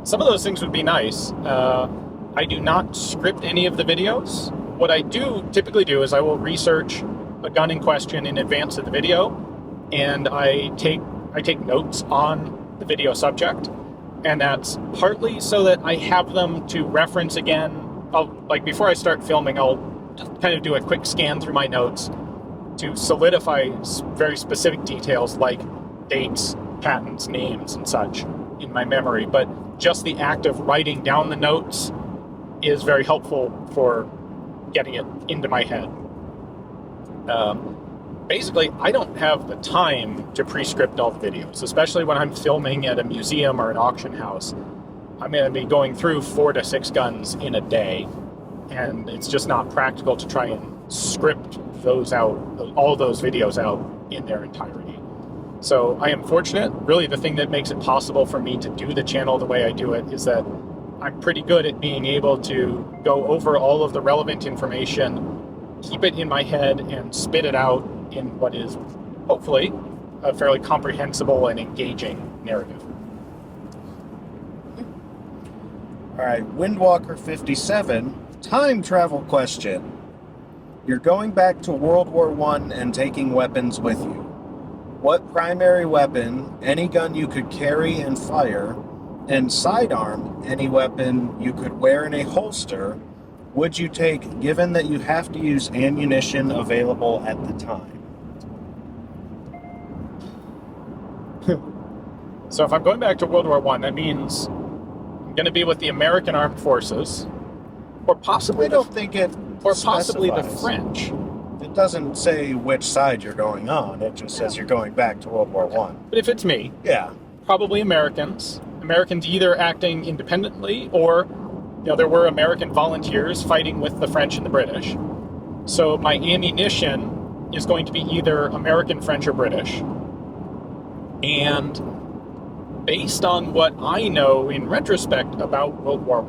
Some of those things would be nice. I do not script any of the videos. What I do typically do is I will research a gun in question in advance of the video, and I take notes on the video subject, and that's partly so that I have them to reference again. Before I start filming, I'll just kind of do a quick scan through my notes to solidify very specific details like dates, patents, names, and such in my memory. But just the act of writing down the notes is very helpful for getting it into my head. Basically, I don't have the time to pre-script all the videos, especially when I'm filming at a museum or an auction house. I'm going to be going through 4 to 6 guns in a day, and it's just not practical to try and script all those videos out in their entirety. So I am fortunate. Really, the thing that makes it possible for me to do the channel the way I do it is that I'm pretty good at being able to go over all of the relevant information, keep it in my head, and spit it out in what is hopefully a fairly comprehensible and engaging narrative. All right, Windwalker 57, time travel question. You're going back to World War I and taking weapons with you. What primary weapon, any gun you could carry and fire, and sidearm, any weapon you could wear in a holster, would you take, given that you have to use ammunition available at the time? So if I'm going back to World War I, that means I'm going to be with the American Armed Forces, or possibly I don't think it possibly the specifies. French. It doesn't say which side you're going on. It just says you're going back to World War I. But if it's me, Yeah. probably Americans. Americans either acting independently or, there were American volunteers fighting with the French and the British. So my ammunition is going to be either American, French, or British. And based on what I know in retrospect about World War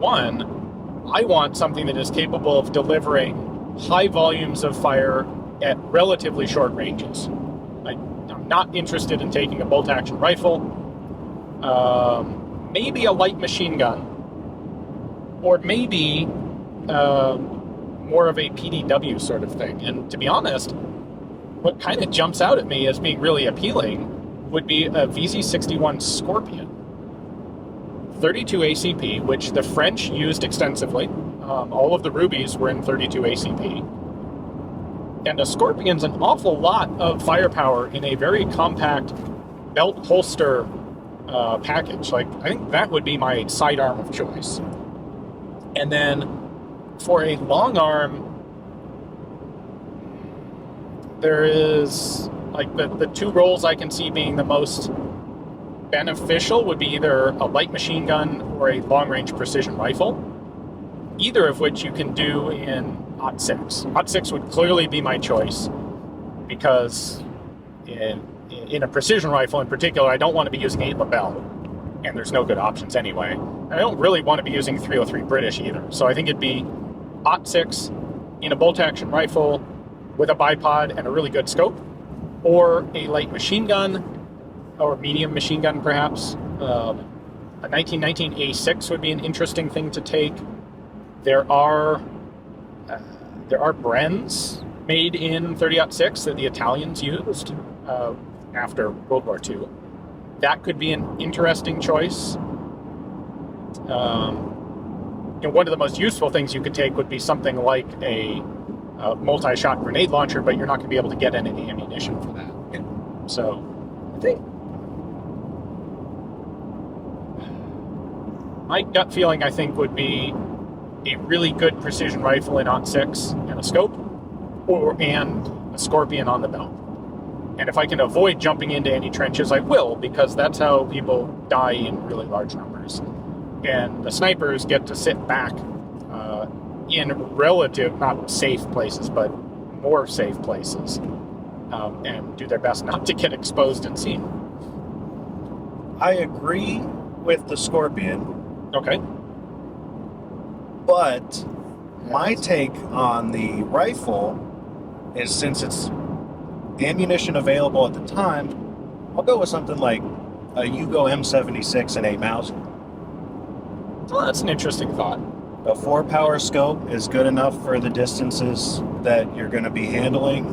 I want something that is capable of delivering high volumes of fire at relatively short ranges. I'm not interested in taking a bolt-action rifle, maybe a light machine gun, or maybe more of a PDW sort of thing. And to be honest, what kind of jumps out at me as being really appealing would be a VZ61 Scorpion. 32 ACP, which the French used extensively. All of the Rubies were in 32 ACP. And a Scorpion's an awful lot of firepower in a very compact belt holster package. I think that would be my sidearm of choice. And then for a long arm, there is the two roles I can see being the most beneficial would be either a light machine gun or a long-range precision rifle, either of which you can do in OT6. OT6 would clearly be my choice because in a precision rifle in particular, I don't want to be using 8 lapel, and there's no good options anyway. And I don't really want to be using 303 British either. So I think it'd be OT6 in a bolt-action rifle with a bipod and a really good scope, or a light machine gun, or medium machine gun perhaps. A 1919 A6 would be an interesting thing to take. There are Brens made in 30-06 that the Italians used after World War II. That could be an interesting choice. One of the most useful things you could take would be something like a multi-shot grenade launcher, but you're not going to be able to get any ammunition for that. So I think my gut feeling, would be a really good precision rifle in OT6 and a scope, and a Scorpion on the belt. And if I can avoid jumping into any trenches, I will, because that's how people die in really large numbers. And the snipers get to sit back in relative, not safe places, but more safe places, and do their best not to get exposed and seen. I agree with the Scorpion. Okay. But my take on the rifle is, since it's ammunition available at the time, I'll go with something like a Yugo M76 and a Mauser. Well, that's an interesting thought. A 4-power scope is good enough for the distances that you're going to be handling,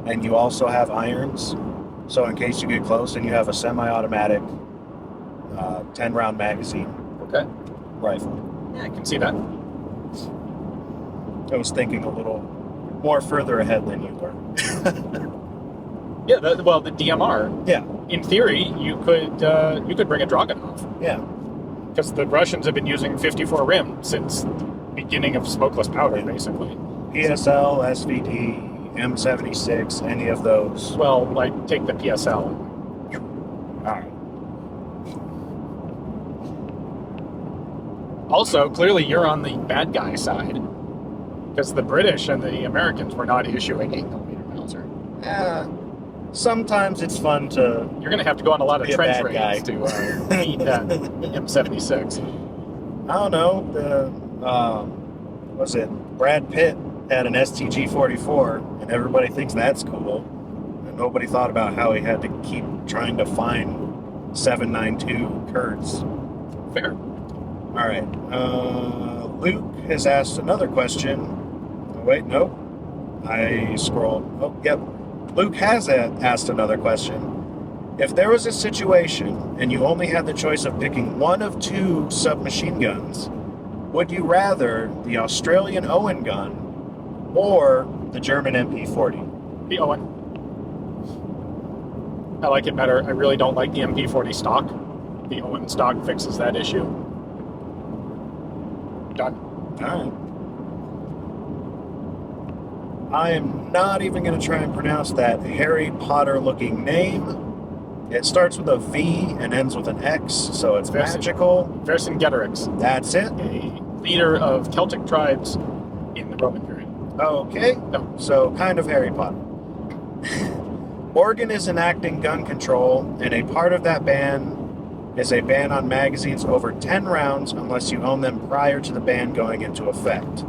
and you also have irons. So in case you get close, and you have a semi-automatic 10-round magazine Okay. rifle. Yeah, I can see that. I was thinking a little more further ahead than you were. Yeah, the DMR. Yeah. In theory, you could bring a Dragunov, Yeah. because the Russians have been using 54 rim since the beginning of smokeless powder, basically. PSL, SVD, M76, any of those. Well, take the PSL. All right. Also, clearly you're on the bad guy side, because the British and the Americans were not issuing 8mm Mauser. Sometimes it's fun to... You're going to have to go on a lot of Be a trench bad guy. raids to beat that M76. I don't know. Was it Brad Pitt had an STG-44, and everybody thinks that's cool. And nobody thought about how he had to keep trying to find 7.92 Kurds. Fair. All right. Luke has asked another question. Oh, wait, no. I scrolled. Oh, yep. Luke has asked another question. If there was a situation and you only had the choice of picking one of two submachine guns, would you rather the Australian Owen gun or the German MP40? The Owen. I like it better. I really don't like the MP40 stock. The Owen stock fixes that issue. Done. All right. I am not even going to try and pronounce that Harry Potter-looking name. It starts with a V and ends with an X, so it's magical. Vercingetorix. That's it. A leader of Celtic tribes in the Roman period. Okay. No. So kind of Harry Potter. Oregon is enacting gun control, and a part of that ban is a ban on magazines over 10 rounds unless you own them prior to the ban going into effect.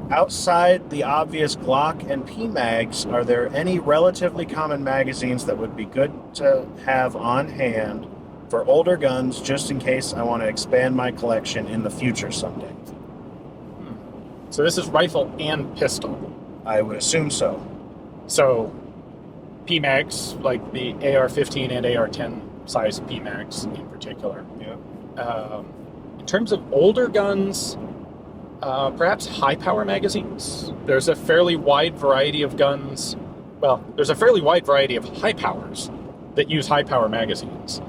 Outside the obvious Glock and PMags, are there any relatively common magazines that would be good to have on hand for older guns just in case I want to expand my collection in the future someday? So this is rifle and pistol. I would assume so. So PMags, like the AR-15 and AR-10 size PMags in particular. Yeah. In terms of older guns, perhaps high-power magazines. There's a fairly wide variety of guns. Well, there's a fairly wide variety of high powers that use high-power magazines.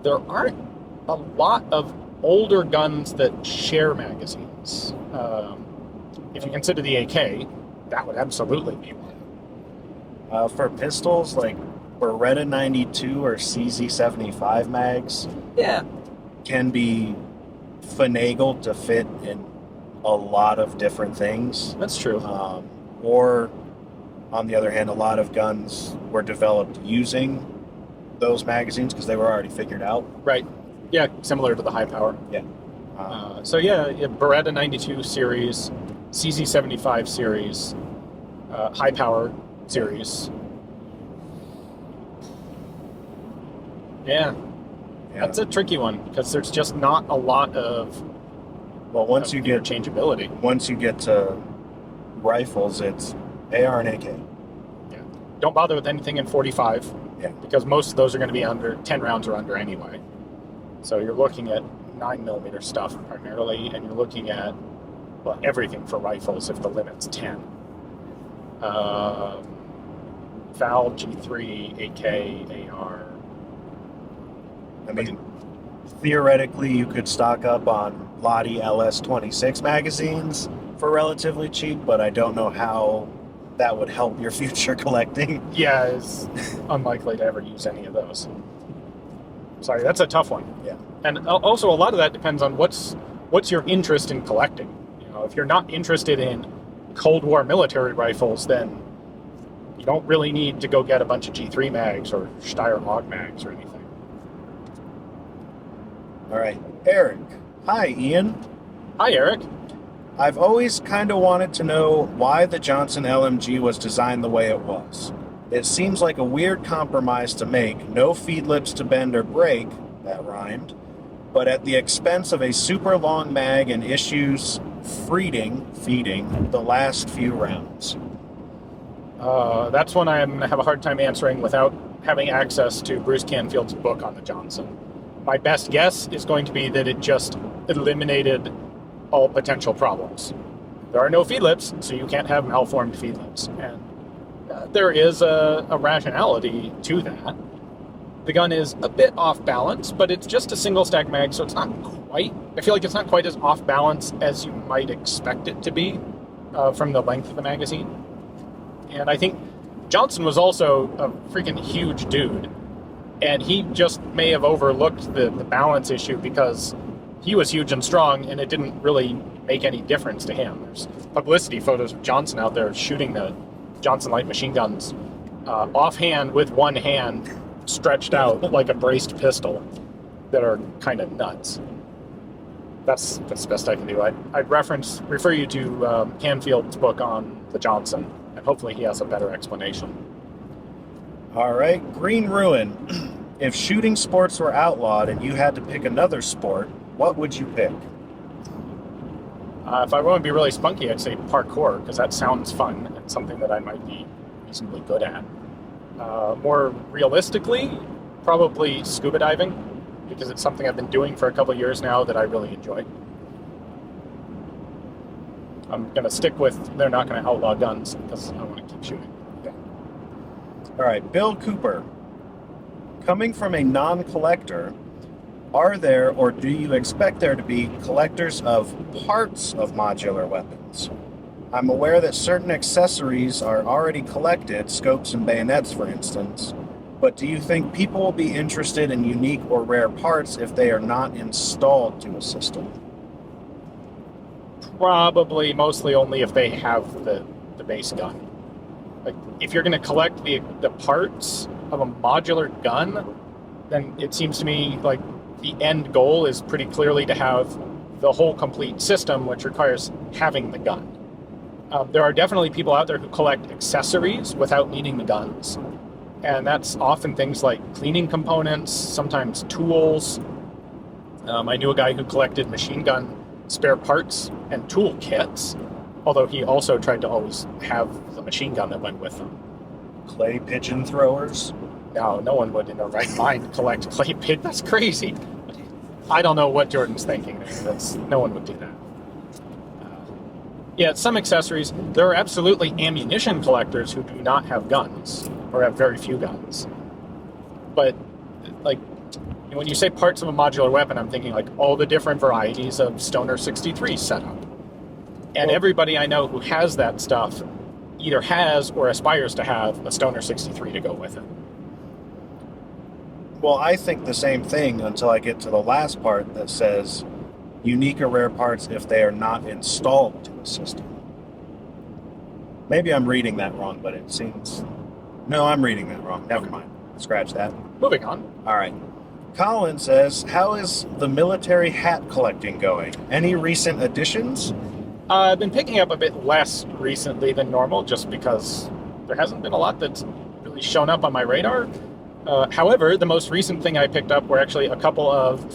There aren't a lot of older guns that share magazines. If you consider the AK, that would absolutely be one. For pistols, like Beretta 92 or CZ75 mags, Yeah. can be finagled to fit in a lot of different things. That's true. Or, on the other hand, a lot of guns were developed using those magazines because they were already figured out. Right. Yeah, similar to the high power. Yeah. Beretta 92 series, CZ75 series, high power series. Yeah. That's a tricky one because there's just not a lot of once you get interchangeability. Once you get to rifles, it's AR and AK. Yeah. Don't bother with anything in 45. Yeah. Because most of those are going to be under 10 rounds or under anyway. So you're looking at 9mm stuff primarily, and you're looking at everything for rifles if the limit's 10. Val, G3, AK, AR. I mean, theoretically, you could stock up on Lottie LS26 magazines for relatively cheap, but I don't know how that would help your future collecting. Yeah, it's unlikely to ever use any of those. Sorry, that's a tough one. Yeah. And also, a lot of that depends on what's your interest in collecting. If you're not interested in Cold War military rifles, then you don't really need to go get a bunch of G3 mags or Steyr Log mags or anything. All right. Eric. Hi, Ian. Hi, Eric. I've always kind of wanted to know why the Johnson LMG was designed the way it was. It seems like a weird compromise to make, no feed lips to bend or break, that rhymed, but at the expense of a super long mag and issues feeding the last few rounds. That's one I'm going to have a hard time answering without having access to Bruce Canfield's book on the Johnson. My best guess is going to be that it just eliminated all potential problems. There are no feed lips, so you can't have malformed feed lips. And there is a rationality to that. The gun is a bit off balance, but it's just a single stack mag, so it's not quite, I feel like it's not quite as off balance as you might expect it to be from the length of the magazine. And I think Johnson was also a freaking huge dude, and he just may have overlooked the balance issue because he was huge and strong, and it didn't really make any difference to him. There's publicity photos of Johnson out there shooting the Johnson light machine guns offhand with one hand stretched out like a braced pistol that are kind of nuts. That's the best I can do. I'd refer you to Canfield's book on the Johnson, and hopefully he has a better explanation. All right, Green Ruin. If shooting sports were outlawed and you had to pick another sport, what would you pick? If I want to be really spunky, I'd say parkour, because that sounds fun and something that I might be reasonably good at. More realistically, probably scuba diving, because it's something I've been doing for a couple of years now that I really enjoy. I'm going to stick with they're not going to outlaw guns, because I want to keep shooting. Yeah. All right, Bill Cooper. Coming from a non-collector, are there or do you expect there to be collectors of parts of modular weapons? I'm aware that certain accessories are already collected, scopes and bayonets for instance, but do you think people will be interested in unique or rare parts if they are not installed to a system? Probably mostly only if they have the base gun. Like, if you're going to collect the parts of a modular gun, then it seems to me like the end goal is pretty clearly to have the whole complete system, which requires having the gun. There are definitely people out there who collect accessories without needing the guns. And that's often things like cleaning components, sometimes tools. I knew a guy who collected machine gun spare parts and tool kits, although he also tried to always have the machine gun that went with them. Clay pigeon throwers? No one would in their right mind collect clay pit. That's crazy. I don't know what Jordan's thinking. No one would do that. Yeah, some accessories. There are absolutely ammunition collectors who do not have guns or have very few guns. But like, when you say parts of a modular weapon, I'm thinking like all the different varieties of Stoner 63 setup. And everybody I know who has that stuff either has or aspires to have a Stoner 63 to go with it. Well, I think the same thing until I get to the last part that says unique or rare parts if they are not installed to a system. Maybe I'm reading that wrong, but it seems... No, I'm reading that wrong. Never mind. Scratch that. Moving on. All right. Colin says, how is the military hat collecting going? Any recent additions? I've been picking up a bit less recently than normal, just because there hasn't been a lot that's really shown up on my radar. However, the most recent thing I picked up were actually a couple of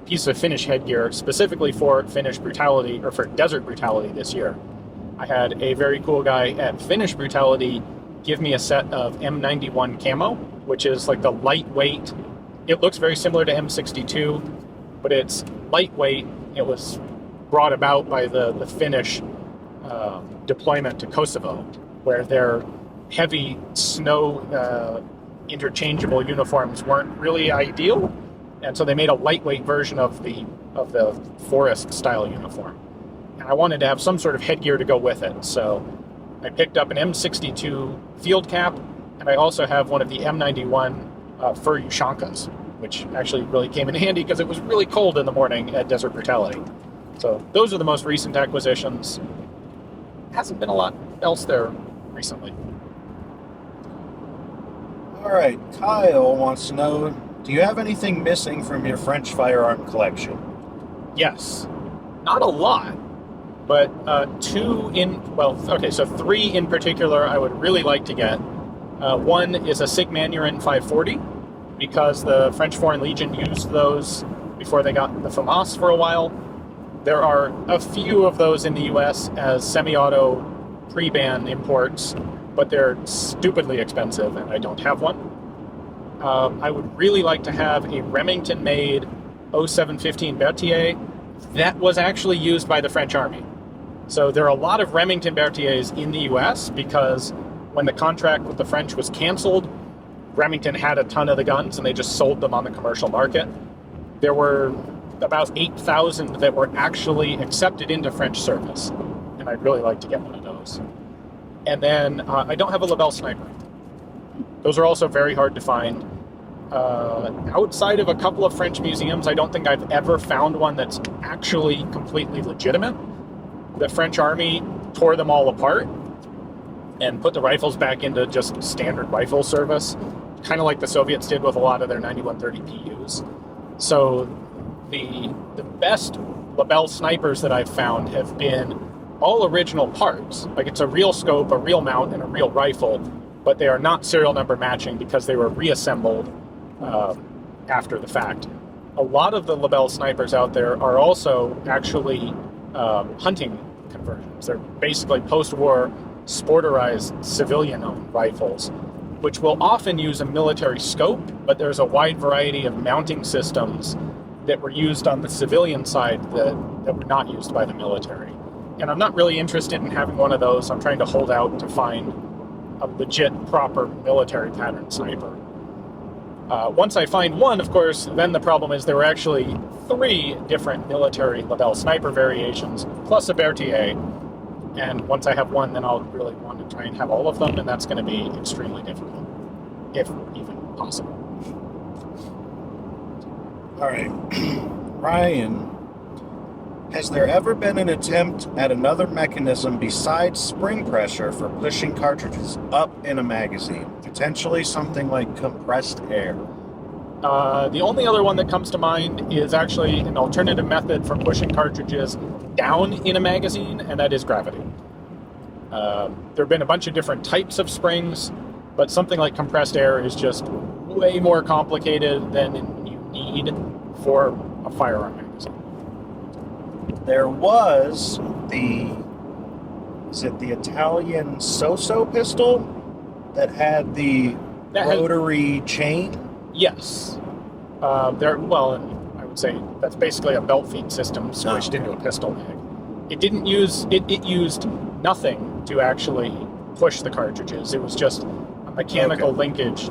pieces of Finnish headgear, specifically for Finnish Brutality, or for Desert Brutality this year. I had a very cool guy at Finnish Brutality give me a set of M91 camo, which is like the lightweight. It looks very similar to M62, but it's lightweight. It was brought about by the Finnish deployment to Kosovo, where their heavy snow interchangeable uniforms weren't really ideal, and so they made a lightweight version of the forest style uniform. And I wanted to have some sort of headgear to go with it, so I picked up an M62 field cap, and I also have one of the M91 fur ushankas, which actually really came in handy because it was really cold in the morning at Desert Brutality. So those are the most recent acquisitions. Hasn't been a lot else there recently. All right, Kyle wants to know, do you have anything missing from your French firearm collection? Yes. Not a lot, but three in particular I would really like to get. One is a Sig Manurin 540, because the French Foreign Legion used those before they got the FAMAS for a while. There are a few of those in the US as semi-auto pre-ban imports, but they're stupidly expensive, and I don't have one. I would really like to have a Remington-made 0715 Berthier that was actually used by the French Army. So there are a lot of Remington Berthiers in the US because when the contract with the French was canceled, Remington had a ton of the guns and they just sold them on the commercial market. There were about 8,000 that were actually accepted into French service, and I'd really like to get one of those. And then I don't have a Lebel sniper. Those are also very hard to find. Outside of a couple of French museums, I don't think I've ever found one that's actually completely legitimate. The French Army tore them all apart and put the rifles back into just standard rifle service, kind of like the Soviets did with a lot of their 9130 PUs. So the best Lebel snipers that I've found have been all original parts. Like, it's a real scope, a real mount, and a real rifle, but they are not serial number matching because they were reassembled after the fact. a lot of the Lebel snipers out there are also actually hunting conversions. They're basically post-war sporterized civilian-owned rifles, which will often use a military scope, but there's a wide variety of mounting systems that were used on the civilian side that were not used by the military. And I'm not really interested in having one of those. I'm trying to hold out to find a legit, proper military pattern sniper. Once I find one, of course, then the problem is there were actually 3 different military Lebel sniper variations, plus a Berthier. And once I have one, then I'll really want to try and have all of them, and that's going to be extremely difficult, if even possible. All right. Ryan, has there ever been an attempt at another mechanism besides spring pressure for pushing cartridges up in a magazine? Potentially something like compressed air. The only other one that comes to mind is actually an alternative method for pushing cartridges down in a magazine, and that is gravity. There have been a bunch of different types of springs, but something like compressed air is just way more complicated than you need for a firearm magazine. There was the Italian So-So pistol that had the rotary chain? Yes. And I would say that's basically a belt feed system squished into a pistol mag. It used nothing to actually push the cartridges. It was just a mechanical linkage.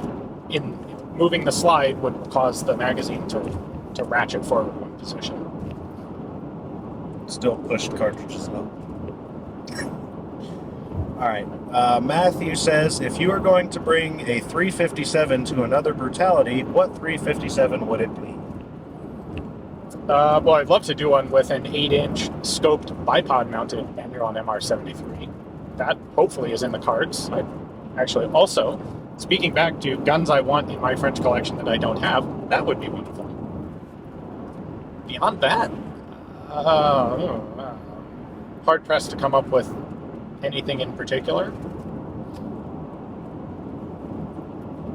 In moving the slide would cause the magazine to ratchet forward one position. Still pushed cartridges up. All right. Matthew says, if you were going to bring a 357 to another Brutality, what 357 would it be? Well, I'd love to do one with an 8-inch scoped bipod mounted Manuron MR73. That hopefully is in the cards. I actually also, speaking back to guns I want in my French collection that I don't have, that would be one of them. Beyond that, hard pressed to come up with anything in particular.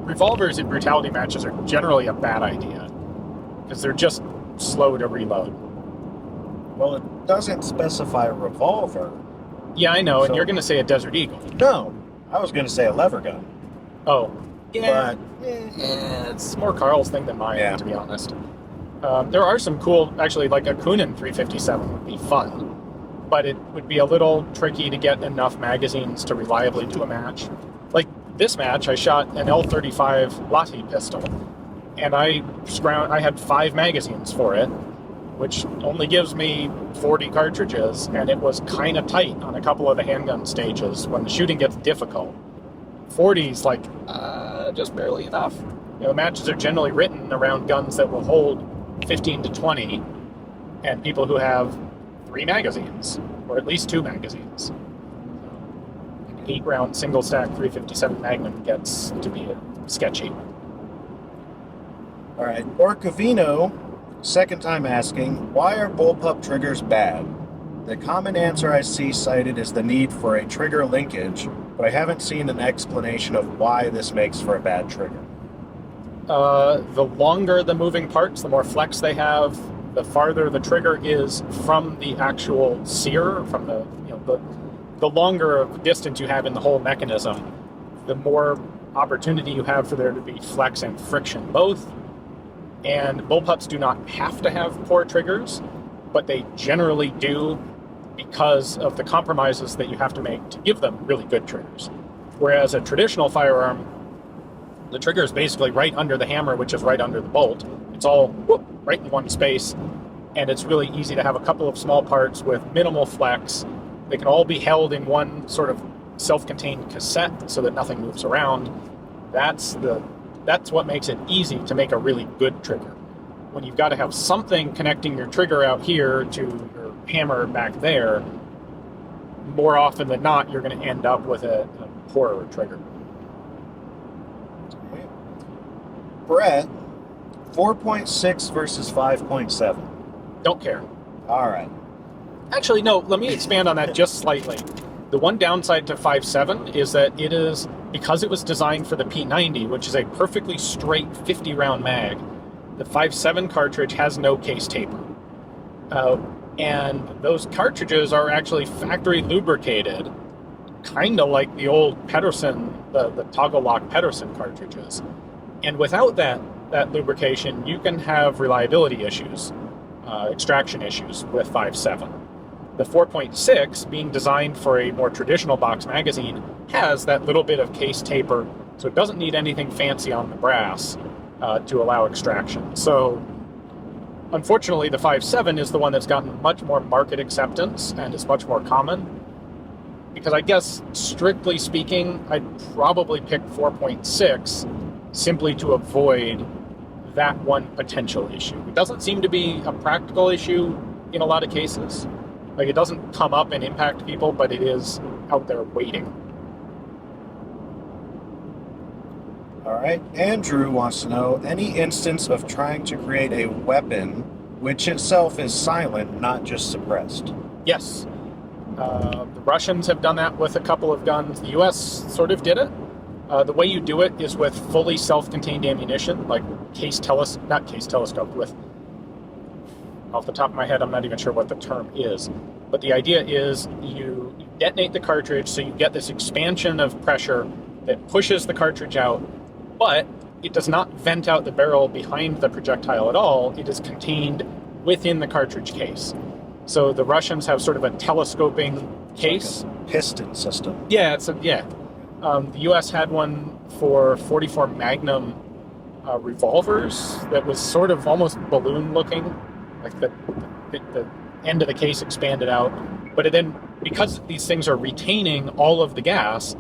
Revolvers in Brutality matches are generally a bad idea because they're just slow to reload. Well, it doesn't specify a revolver. Yeah, I know, and you're going to say a Desert Eagle. No, I was going to say a lever gun. Oh, yeah. But It's more Carl's thing than mine, to be honest. There are some cool, actually, like a Kunin 357 would be fun, but it would be a little tricky to get enough magazines to reliably do a match. Like this match, I shot an L35 Lati pistol, and I had 5 magazines for it, which only gives me 40 cartridges, and it was kind of tight on a couple of the handgun stages when the shooting gets difficult. 40's like just barely enough. Matches are generally written around guns that will hold 15 to 20, and people who have 3 magazines, or at least 2 magazines. So, an 8-round single stack 357 Magnum gets to be sketchy. All right, Orcavino, second time asking, why are bullpup triggers bad? The common answer I see cited is the need for a trigger linkage, but I haven't seen an explanation of why this makes for a bad trigger. The longer the moving parts, the more flex they have, the farther the trigger is from the actual sear, from the longer of distance you have in the whole mechanism, the more opportunity you have for there to be flex and friction both. And bullpups do not have to have poor triggers, but they generally do because of the compromises that you have to make to give them really good triggers. Whereas a traditional firearm, the trigger is basically right under the hammer, which is right under the bolt. It's all right in one space, and it's really easy to have a couple of small parts with minimal flex. They can all be held in one sort of self-contained cassette so that nothing moves around. That's what makes it easy to make a really good trigger. When you've got to have something connecting your trigger out here to your hammer back there, more often than not, you're going to end up with a poorer trigger. Brett, 4.6 versus 5.7. Don't care. All right. Actually, no, let me expand on that just slightly. The one downside to 5.7 is that it is, because it was designed for the P90, which is a perfectly straight 50-round mag, The 5.7 cartridge has no case taper. And those cartridges are actually factory lubricated, kind of like the old Pedersen, the toggle lock Pedersen cartridges. And without that lubrication, you can have reliability issues, extraction issues with 5.7. The 4.6, being designed for a more traditional box magazine, has that little bit of case taper, so it doesn't need anything fancy on the brass to allow extraction. So unfortunately, the 5.7 is the one that's gotten much more market acceptance and is much more common. Because I guess, strictly speaking, I'd probably pick 4.6 simply to avoid that one potential issue. It doesn't seem to be a practical issue in a lot of cases. Like, it doesn't come up and impact people, but it is out there waiting. All right. Andrew wants to know, any instance of trying to create a weapon which itself is silent, not just suppressed? Yes. The Russians have done that with a couple of guns. The US sort of did it. The way you do it is with fully self-contained ammunition, like with, off the top of my head, I'm not even sure what the term is. But the idea is you detonate the cartridge, so you get this expansion of pressure that pushes the cartridge out, but it does not vent out the barrel behind the projectile at all. It is contained within the cartridge case. So the Russians have sort of a telescoping case. Like a piston system. Yeah, the U.S. had one for 44 Magnum revolvers that was sort of almost balloon-looking, like the end of the case expanded out. But then, because these things are retaining all of the gas,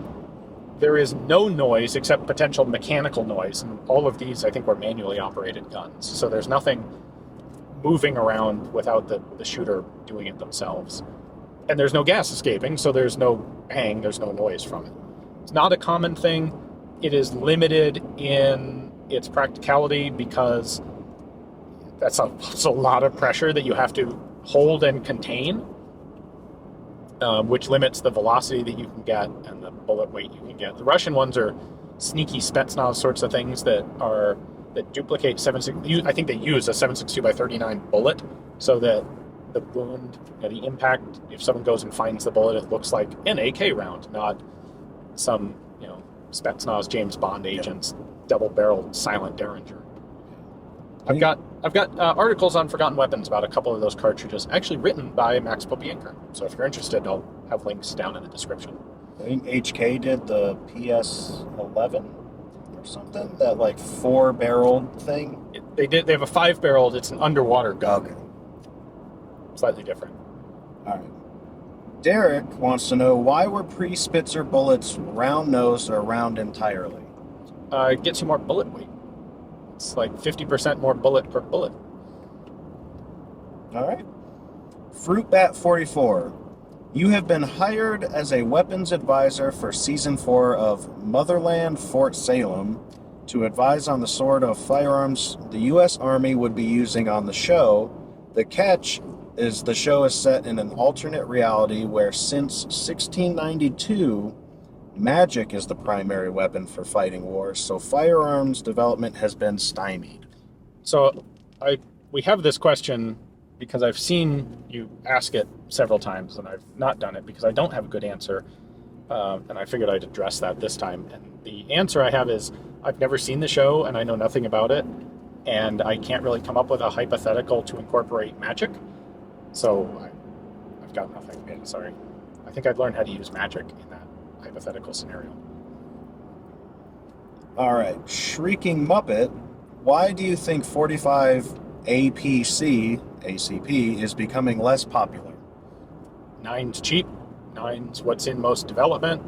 there is no noise except potential mechanical noise. And all of these, I think, were manually operated guns. So there's nothing moving around without the shooter doing it themselves. And there's no gas escaping, so there's no bang, there's no noise from it. It's not a common thing. It is limited in its practicality because that's a lot of pressure that you have to hold and contain, which limits the velocity that you can get and the bullet weight you can get. The Russian ones are sneaky Spetsnaz sorts of things that duplicate 7.62. I think they use a 7.62 by 39 bullet, so that the wound, the impact, if someone goes and finds the bullet, it looks like an AK round, not some Spetsnaz James Bond agent's double-barreled silent Derringer. I've got articles on Forgotten Weapons about a couple of those cartridges, actually written by Max Popienko. So if you're interested, I'll have links down in the description. I think HK did the PS11 or something, that like 4-barreled thing. They have a 5-barreled. It's an underwater gun. Okay. Slightly different. All right. Derek wants to know, why were pre-spitzer bullets round-nosed or round entirely? It gets you more bullet weight. It's like 50% more bullet per bullet. All right. Fruitbat 44. You have been hired as a weapons advisor for Season 4 of Motherland Fort Salem to advise on the sort of firearms the U.S. Army would be using on the show. The catch is the show is set in an alternate reality where since 1692, magic is the primary weapon for fighting wars, so firearms development has been stymied. So we have this question because I've seen you ask it several times, and I've not done it because I don't have a good answer, and I figured I'd address that this time. And the answer I have is, I've never seen the show, and I know nothing about it, and I can't really come up with a hypothetical to incorporate magic, so I've got nothing. Yeah, sorry. I think I'd learn how to use magic in that hypothetical scenario. All right, Shrieking Muppet, why do you think 45 ACP is becoming less popular? 9's cheap. 9's what's in most development.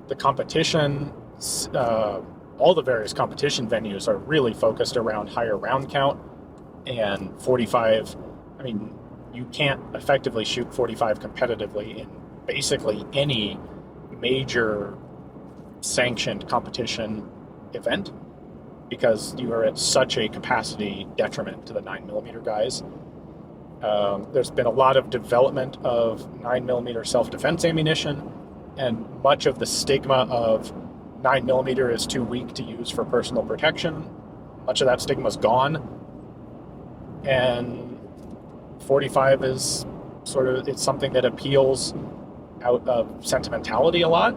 The competition, all the various competition venues are really focused around higher round count, and 45, I mean, you can't effectively shoot 45 competitively in basically any major sanctioned competition event because you are at such a capacity detriment to the 9mm guys. There's been a lot of development of 9mm self-defense ammunition, and much of the stigma of 9mm is too weak to use for personal protection. Much of that stigma's gone. and 45 is it's something that appeals out of sentimentality a lot.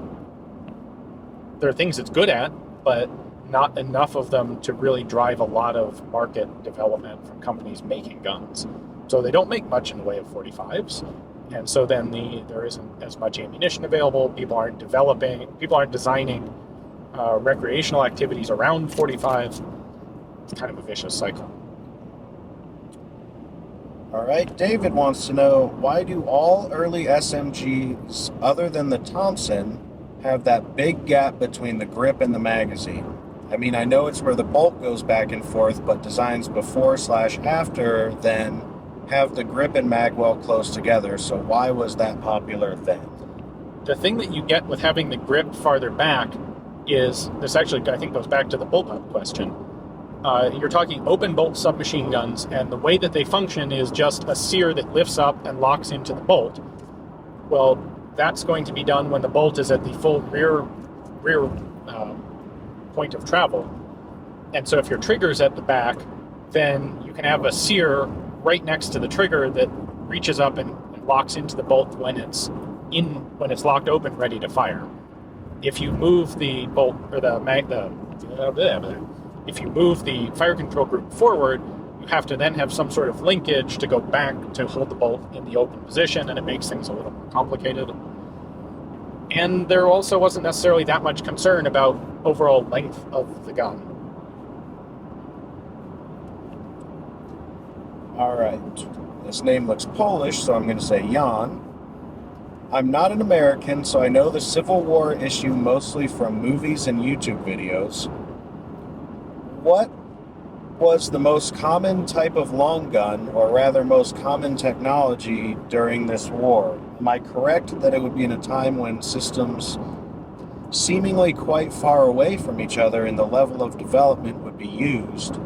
There are things it's good at, but not enough of them to really drive a lot of market development from companies making guns. So they don't make much in the way of 45s, and so then there isn't as much ammunition available. People aren't designing recreational activities around 45. It's kind of a vicious cycle. All right, David wants to know, why do all early SMGs, other than the Thompson, have that big gap between the grip and the magazine? I mean, I know it's where the bolt goes back and forth, but designs before/after then have the grip and mag well close together, so why was that popular then? The thing that you get with having the grip farther back is, this actually, I think, goes back to the bullpup question. You're talking open bolt submachine guns, and the way that they function is just a sear that lifts up and locks into the bolt. Well, that's going to be done when the bolt is at the full rear point of travel. And so if your trigger's at the back, then you can have a sear right next to the trigger that reaches up and locks into the bolt when it's locked open, ready to fire. If you move the bolt or if you move the fire control group forward, you have to then have some sort of linkage to go back to hold the bolt in the open position, and it makes things a little more complicated. And there also wasn't necessarily that much concern about overall length of the gun. All right. This name looks Polish, so I'm going to say Jan. I'm not an American, so I know the Civil War issue mostly from movies and YouTube videos. What was the most common type of long gun, or rather most common technology during this war? Am I correct that it would be in a time when systems seemingly quite far away from each other in the level of development would be used?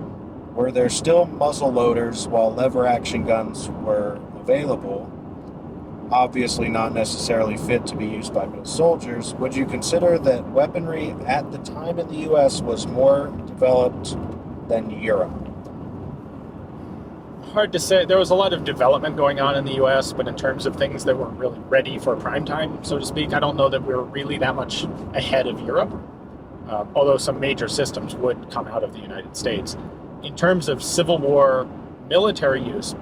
Were there still muzzle loaders while lever action guns were available? Obviously not necessarily fit to be used by most soldiers. Would you consider that weaponry at the time in the U.S. was more developed than Europe? Hard to say. There was a lot of development going on in the U.S., but in terms of things that were really ready for prime time, so to speak, I don't know that we were really that much ahead of Europe, although some major systems would come out of the United States. In terms of Civil War military use,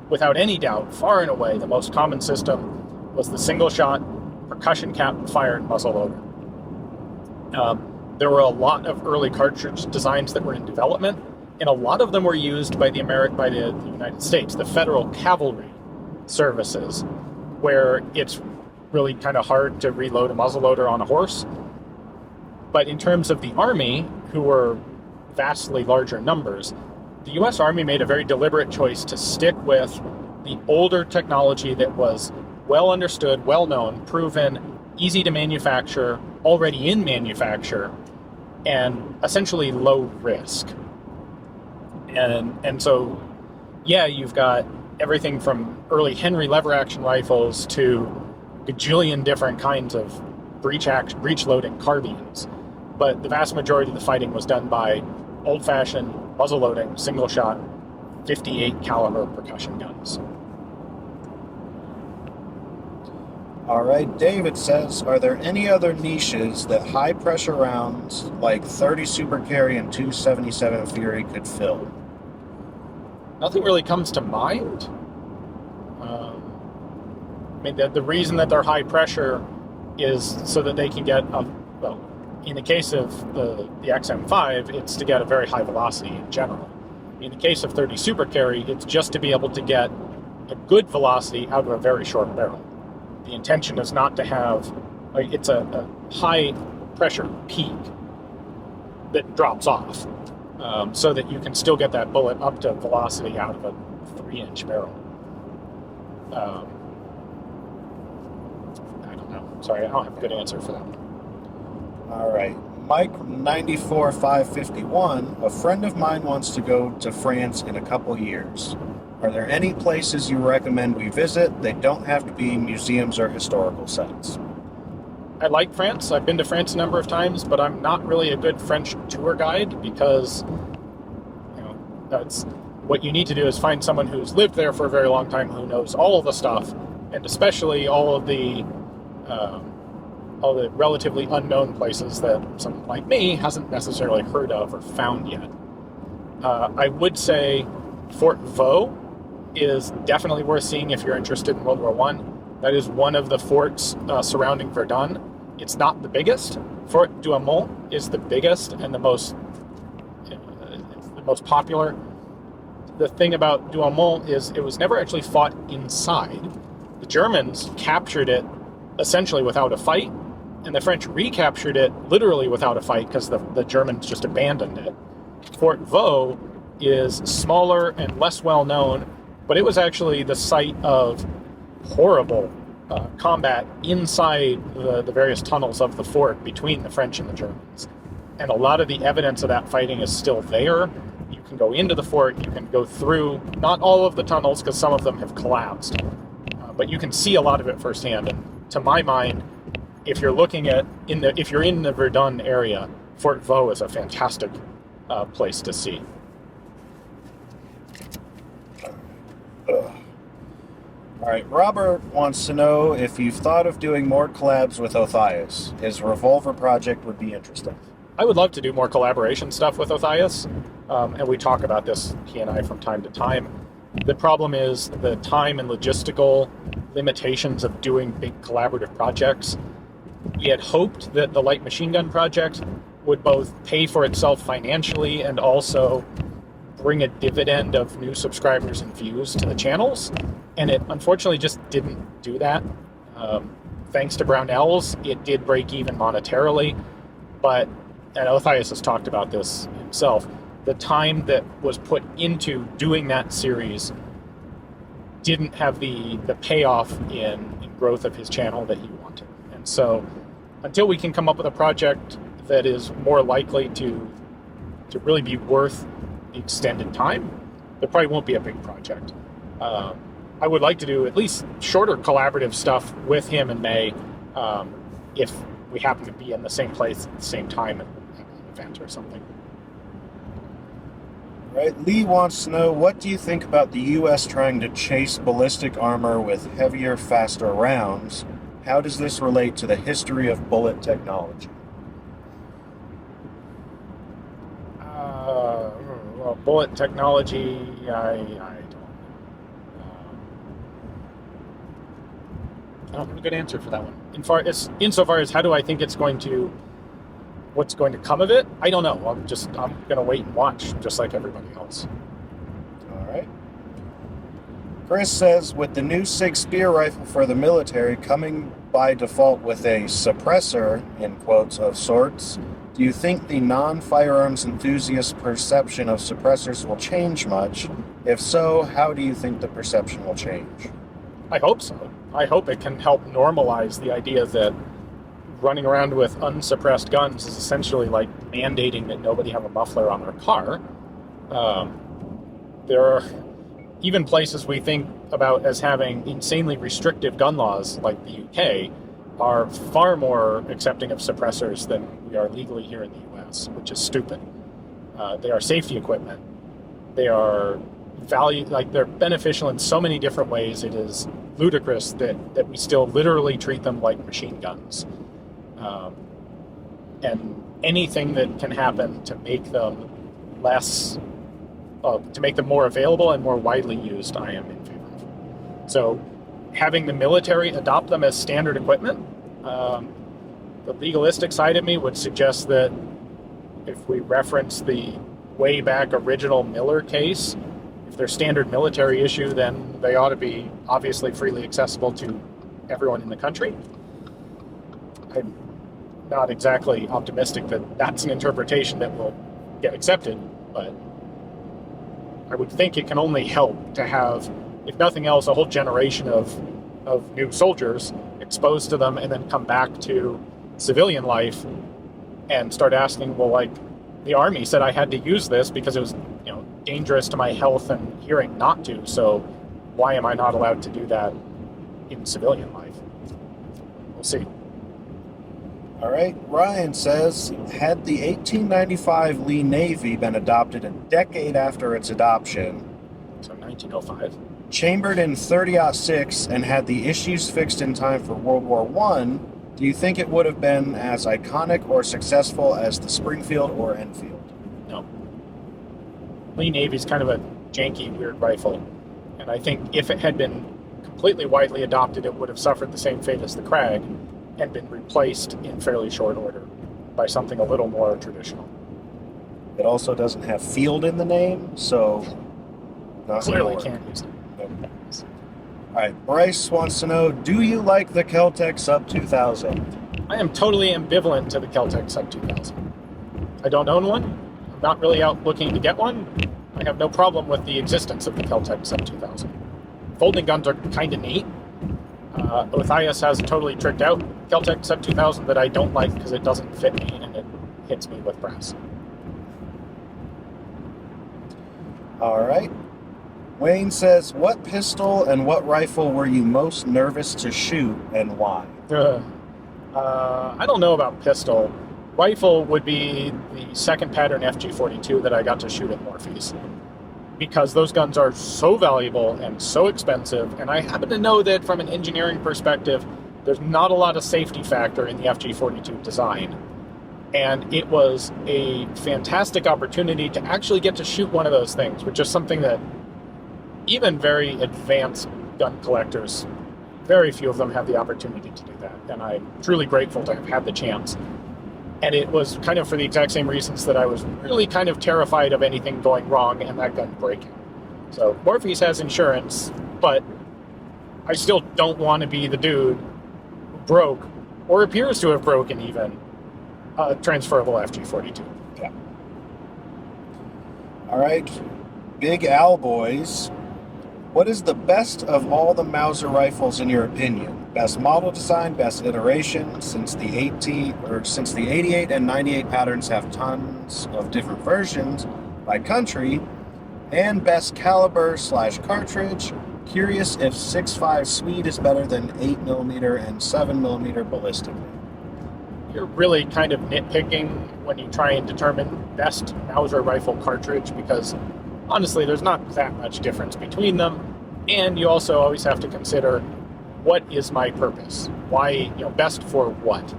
without any doubt, far and away, the most common system was the single-shot percussion cap fired muzzle loader. There were a lot of early cartridge designs that were in development, and a lot of them were used by the United States, the Federal Cavalry Services, where it's really kind of hard to reload a muzzleloader on a horse. But in terms of the Army, who were vastly larger numbers, the U.S. Army made a very deliberate choice to stick with the older technology that was well understood, well known, proven, easy to manufacture, already in manufacture, and essentially low risk. And so, yeah, you've got everything from early Henry lever action rifles to gajillion different kinds of breech loading carbines. But the vast majority of the fighting was done by old-fashioned muzzle-loading, single-shot, 58 caliber percussion guns. All right, David says, are there any other niches that high-pressure rounds like 30 Super Carry and 277 Fury could fill? Nothing really comes to mind. I mean, the reason that they're high pressure is so that they can get in the case of the XM5, it's to get a very high velocity in general. In the case of 30 Super Carry, it's just to be able to get a good velocity out of a very short barrel. The intention is not to have, it's a high pressure peak that drops off, so that you can still get that bullet up to velocity out of a 3-inch barrel. I don't know. Sorry, I don't have a good answer for that. All right. Mike 94551, a friend of mine wants to go to France in a couple years. Are there any places you recommend we visit? They don't have to be museums or historical sites. I like France. I've been to France a number of times, but I'm not really a good French tour guide because, What you need to do is find someone who's lived there for a very long time, who knows all of the stuff, and especially all the relatively unknown places that someone like me hasn't necessarily heard of or found yet. I would say Fort Vaux is definitely worth seeing if you're interested in World War I. That is one of the forts surrounding Verdun. It's not the biggest. Fort Douaumont is the biggest and the most popular. The thing about Douaumont is it was never actually fought inside. The Germans captured it essentially without a fight, and the French recaptured it literally without a fight because the Germans just abandoned it. Fort Vaux is smaller and less well known, but it was actually the site of horrible combat inside the various tunnels of the fort between the French and the Germans. And a lot of the evidence of that fighting is still there. You can go into the fort, you can go through, not all of the tunnels because some of them have collapsed, but you can see a lot of it firsthand. And to my mind, if you're looking at, if you're in the Verdun area, Fort Vaux is a fantastic place to see. All right, Robert wants to know if you've thought of doing more collabs with Othias. His revolver project would be interesting. I would love to do more collaboration stuff with Othias, and we talk about this, he and I, from time to time. The problem is the time and logistical limitations of doing big collaborative projects. We had hoped that the light machine gun project would both pay for itself financially and also bring a dividend of new subscribers and views to the channels, and it unfortunately just didn't do that. Thanks to Brownells, it did break even monetarily, but, and Othias has talked about this himself, the time that was put into doing that series didn't have the payoff in growth of his channel that he wanted. And so until we can come up with a project that is more likely to really be worth the extended time, there probably won't be a big project. I would like to do at least shorter collaborative stuff with him and May if we happen to be in the same place at the same time at an event or something. Right, Lee wants to know, what do you think about the U.S. trying to chase ballistic armor with heavier, faster rounds? How does this relate to the history of bullet technology? Well, bullet technology, I don't have a good answer for that one. Insofar as how do I think what's going to come of it? I don't know. I'm going to wait and watch, just like everybody else. All right. Chris says, with the new SIG spear rifle for the military coming by default with a suppressor, in quotes, of sorts, do you think the non-firearms enthusiast perception of suppressors will change much? If so, how do you think the perception will change? I hope so. I hope it can help normalize the idea that running around with unsuppressed guns is essentially like mandating that nobody have a muffler on their car. There are even places we think about as having insanely restrictive gun laws, like the UK, are far more accepting of suppressors than we are legally here in the US, which is stupid. They are safety equipment. They are they're beneficial in so many different ways. It is ludicrous that we still literally treat them like machine guns. And anything that can happen to make them more available and more widely used, I am in favor of. So having the military adopt them as standard equipment, the legalistic side of me would suggest that if we reference the way back original Miller case, if they're standard military issue, then they ought to be obviously freely accessible to everyone in the country. I'm not exactly optimistic that that's an interpretation that will get accepted, but I would think it can only help to have, if nothing else, a whole generation of new soldiers exposed to them and then come back to civilian life and start asking, well, like, the Army said I had to use this because it was, dangerous to my health and hearing not to, so why am I not allowed to do that in civilian life? We'll see. All right, Ryan says, had the 1895 Lee Navy been adopted a decade after its adoption, So 1905. Chambered in 30-06 and had the issues fixed in time for World War I, do you think it would have been as iconic or successful as the Springfield or Enfield? No. Lee Navy's kind of a janky, weird rifle. And I think if it had been completely widely adopted, it would have suffered the same fate as the Krag and been replaced in fairly short order by something a little more traditional. It also doesn't have field in the name, so not Clearly gonna work. can't use it. Nope. All right, Bryce wants to know, do you like the Kel Tec Sub 2000? I am totally ambivalent to the Kel Tec Sub 2000. I don't own one. I'm not really out looking to get one. I have no problem with the existence of the Kel Tec Sub 2000. Folding guns are kind of neat. Othias has totally tricked out Kel Tec Sub 2000 that I don't like because it doesn't fit me and it hits me with brass. All right. Wayne says, what pistol and what rifle were you most nervous to shoot and why? I don't know about pistol. Rifle would be the second pattern FG42 that I got to shoot at Morphe's, because those guns are so valuable and so expensive, and I happen to know that from an engineering perspective, there's not a lot of safety factor in the FG42 design. And it was a fantastic opportunity to actually get to shoot one of those things, which is something that even very advanced gun collectors, very few of them have the opportunity to do that. And I'm truly grateful to have had the chance. And it was kind of for the exact same reasons that I was really kind of terrified of anything going wrong and that gun breaking. So Morphe's has insurance, but I still don't want to be the dude who broke, or appears to have broken even, a transferable FG42. Yeah. All right. Big Al boys. What is the best of all the Mauser rifles in your opinion? Best model design, best iteration, since the 88 and 98 patterns have tons of different versions by country, and best caliber / cartridge. Curious if 6.5 Swede is better than 8mm and 7mm ballistically. You're really kind of nitpicking when you try and determine best Mauser rifle cartridge, because honestly, there's not that much difference between them, and you also always have to consider what is my purpose? Why, best for what?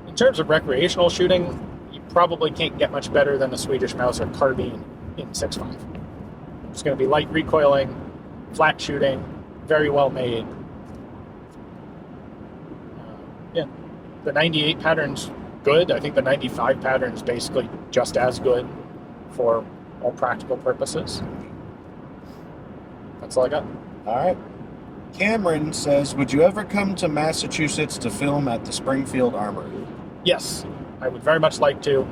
In terms of recreational shooting, you probably can't get much better than the Swedish Mauser carbine in 6.5. It's going to be light recoiling, flat shooting, very well made. The 98 pattern's good. I think the 95 pattern is basically just as good for all practical purposes. That's all I got. All right. Cameron says, would you ever come to Massachusetts to film at the Springfield Armory? Yes, I would very much like to.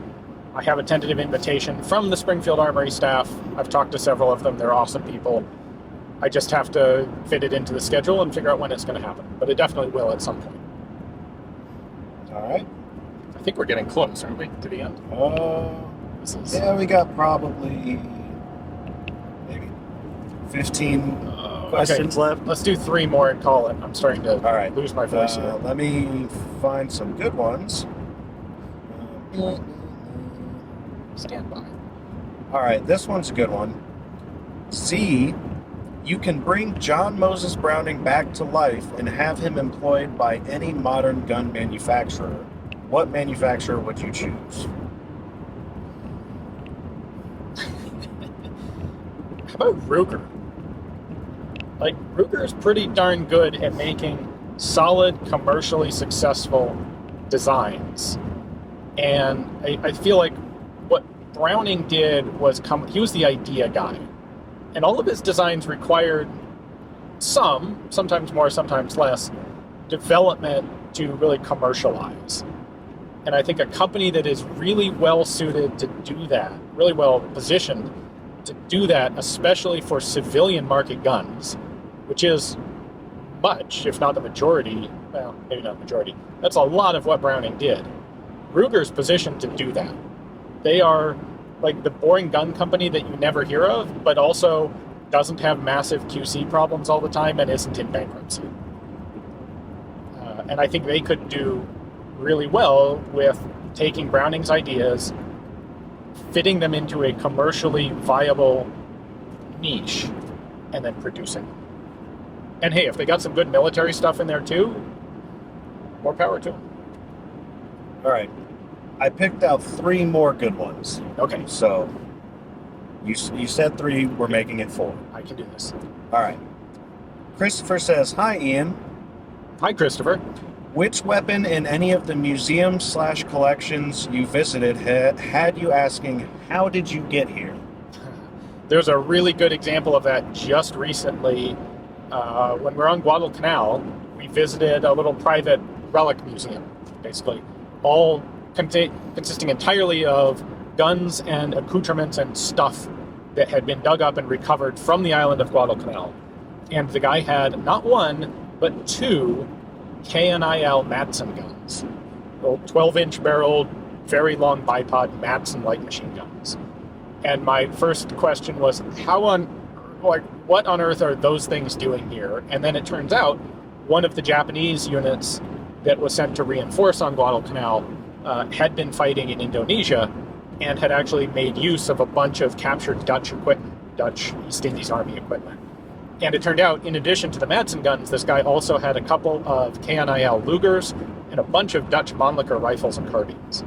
I have a tentative invitation from the Springfield Armory staff. I've talked to several of them. They're awesome people. I just have to fit it into the schedule and figure out when it's going to happen. But it definitely will at some point. All right. I think we're getting close, aren't we, to the end? Yeah, we got probably maybe 15 questions left. Let's do 3 more and call it. I'm starting to lose my voice here. Let me find some good ones. Stand by. All right, this one's a good one. Z, you can bring John Moses Browning back to life and have him employed by any modern gun manufacturer. What manufacturer would you choose? How about Ruger? Ruger is pretty darn good at making solid, commercially successful designs. And I feel like what Browning did was he was the idea guy. And all of his designs required sometimes more, sometimes less, development to really commercialize. And I think a company that is really well suited to do that, really well positioned to do that, especially for civilian market guns, which is much, if not the majority, well, maybe not majority, that's a lot of what Browning did. Ruger's positioned to do that. They are like the boring gun company that you never hear of, but also doesn't have massive QC problems all the time and isn't in bankruptcy. And I think they could do really well with taking Browning's ideas, fitting them into a commercially viable niche, and then producing. And hey, if they got some good military stuff in there too, more power to them. All right. I picked out 3 more good ones. Okay, So you said 3, we're making it 4. I can do this. All right. Christopher says, "Hi, Ian. Hi, Christopher. Which weapon in any of the museums/collections you visited had you asking, how did you get here?" There's a really good example of that just recently. When we were on Guadalcanal, we visited a little private relic museum, basically, all consisting entirely of guns and accoutrements and stuff that had been dug up and recovered from the island of Guadalcanal. And the guy had not 1, but 2 KNIL Madsen guns. 12-inch barreled, very long bipod Madsen light machine guns. And my first question was, what on earth are those things doing here? And then it turns out one of the Japanese units that was sent to reinforce on Guadalcanal had been fighting in Indonesia and had actually made use of a bunch of captured Dutch equipment, Dutch East Indies Army equipment. And it turned out, in addition to the Madsen guns, this guy also had a couple of KNIL Lugers and a bunch of Dutch Mannlicher rifles and carbines.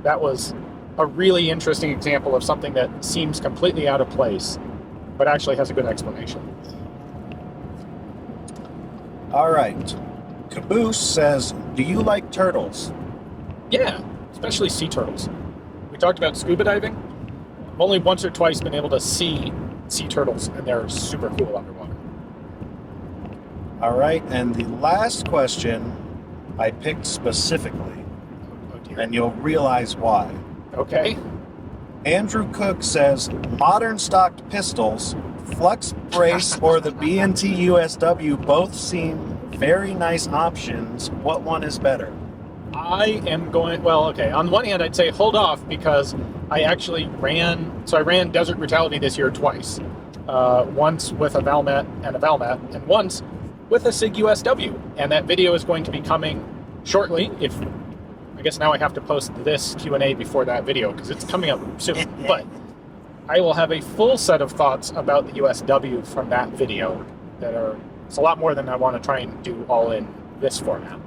That was a really interesting example of something that seems completely out of place, but actually has a good explanation. All right. Caboose says, "Do you like turtles?" Yeah, especially sea turtles. We talked about scuba diving. I've only once or twice been able to see sea turtles, and they're super cool underwater. All right. And the last question I picked specifically, Oh dear. and you'll realize why. Okay. Andrew Cook says, "Modern stocked pistols, flux brace, or the B&T USW both seem very nice options. What one is better?" I am going, well, okay. On the one hand, I'd say hold off because I actually ran Desert Brutality this year twice. Once with a Valmet, and once with a SIG USW. And that video is going to be coming shortly. I guess now I have to post this Q&A before that video because it's coming up soon. But I will have a full set of thoughts about the USW from that video it's a lot more than I want to try and do all in this format.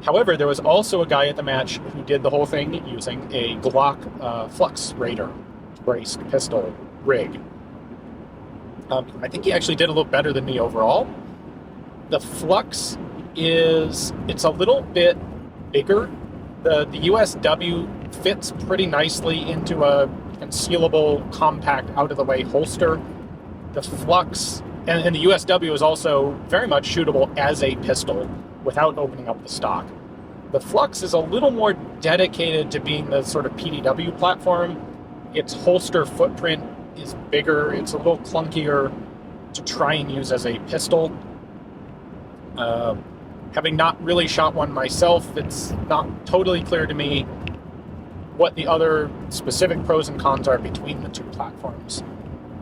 However, there was also a guy at the match who did the whole thing using a Glock Flux Raider braced pistol rig. I think he actually did a little better than me overall. The Flux it's a little bit bigger. The USW fits pretty nicely into a concealable, compact, out-of-the-way holster. The Flux and the USW is also very much shootable as a pistol without opening up the stock. The Flux is a little more dedicated to being the sort of PDW platform. Its holster footprint is bigger. It's a little clunkier to try and use as a pistol. Having not really shot one myself, it's not totally clear to me what the other specific pros and cons are between the two platforms.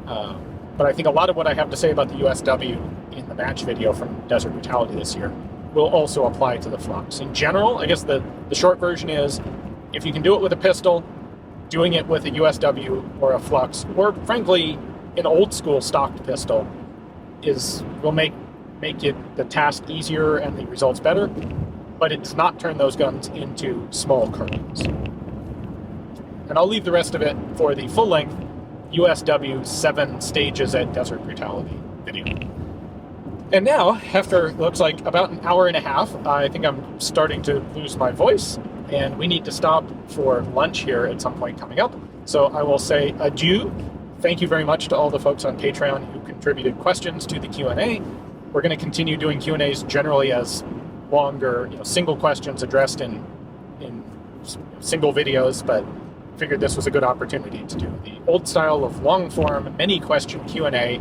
But I think a lot of what I have to say about the USW in the match video from Desert Brutality this year will also apply to the Flux. In general, I guess the short version is, if you can do it with a pistol, doing it with a USW or a Flux, or frankly, an old school stocked pistol, will make the task easier and the results better, but it does not turn those guns into small carbines. And I'll leave the rest of it for the full-length USW 7 stages at Desert Brutality video. And now, after looks like about an hour and a half, I think I'm starting to lose my voice, and we need to stop for lunch here at some point coming up. So I will say adieu. Thank you very much to all the folks on Patreon who contributed questions to the Q&A. We're going to continue doing Q&As generally as longer, single questions addressed in single videos, but figured this was a good opportunity to do the old style of long form, many question Q&A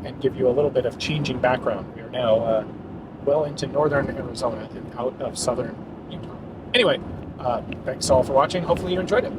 and give you a little bit of changing background. We are now well into northern Arizona and out of southern Utah. Anyway, thanks all for watching. Hopefully you enjoyed it.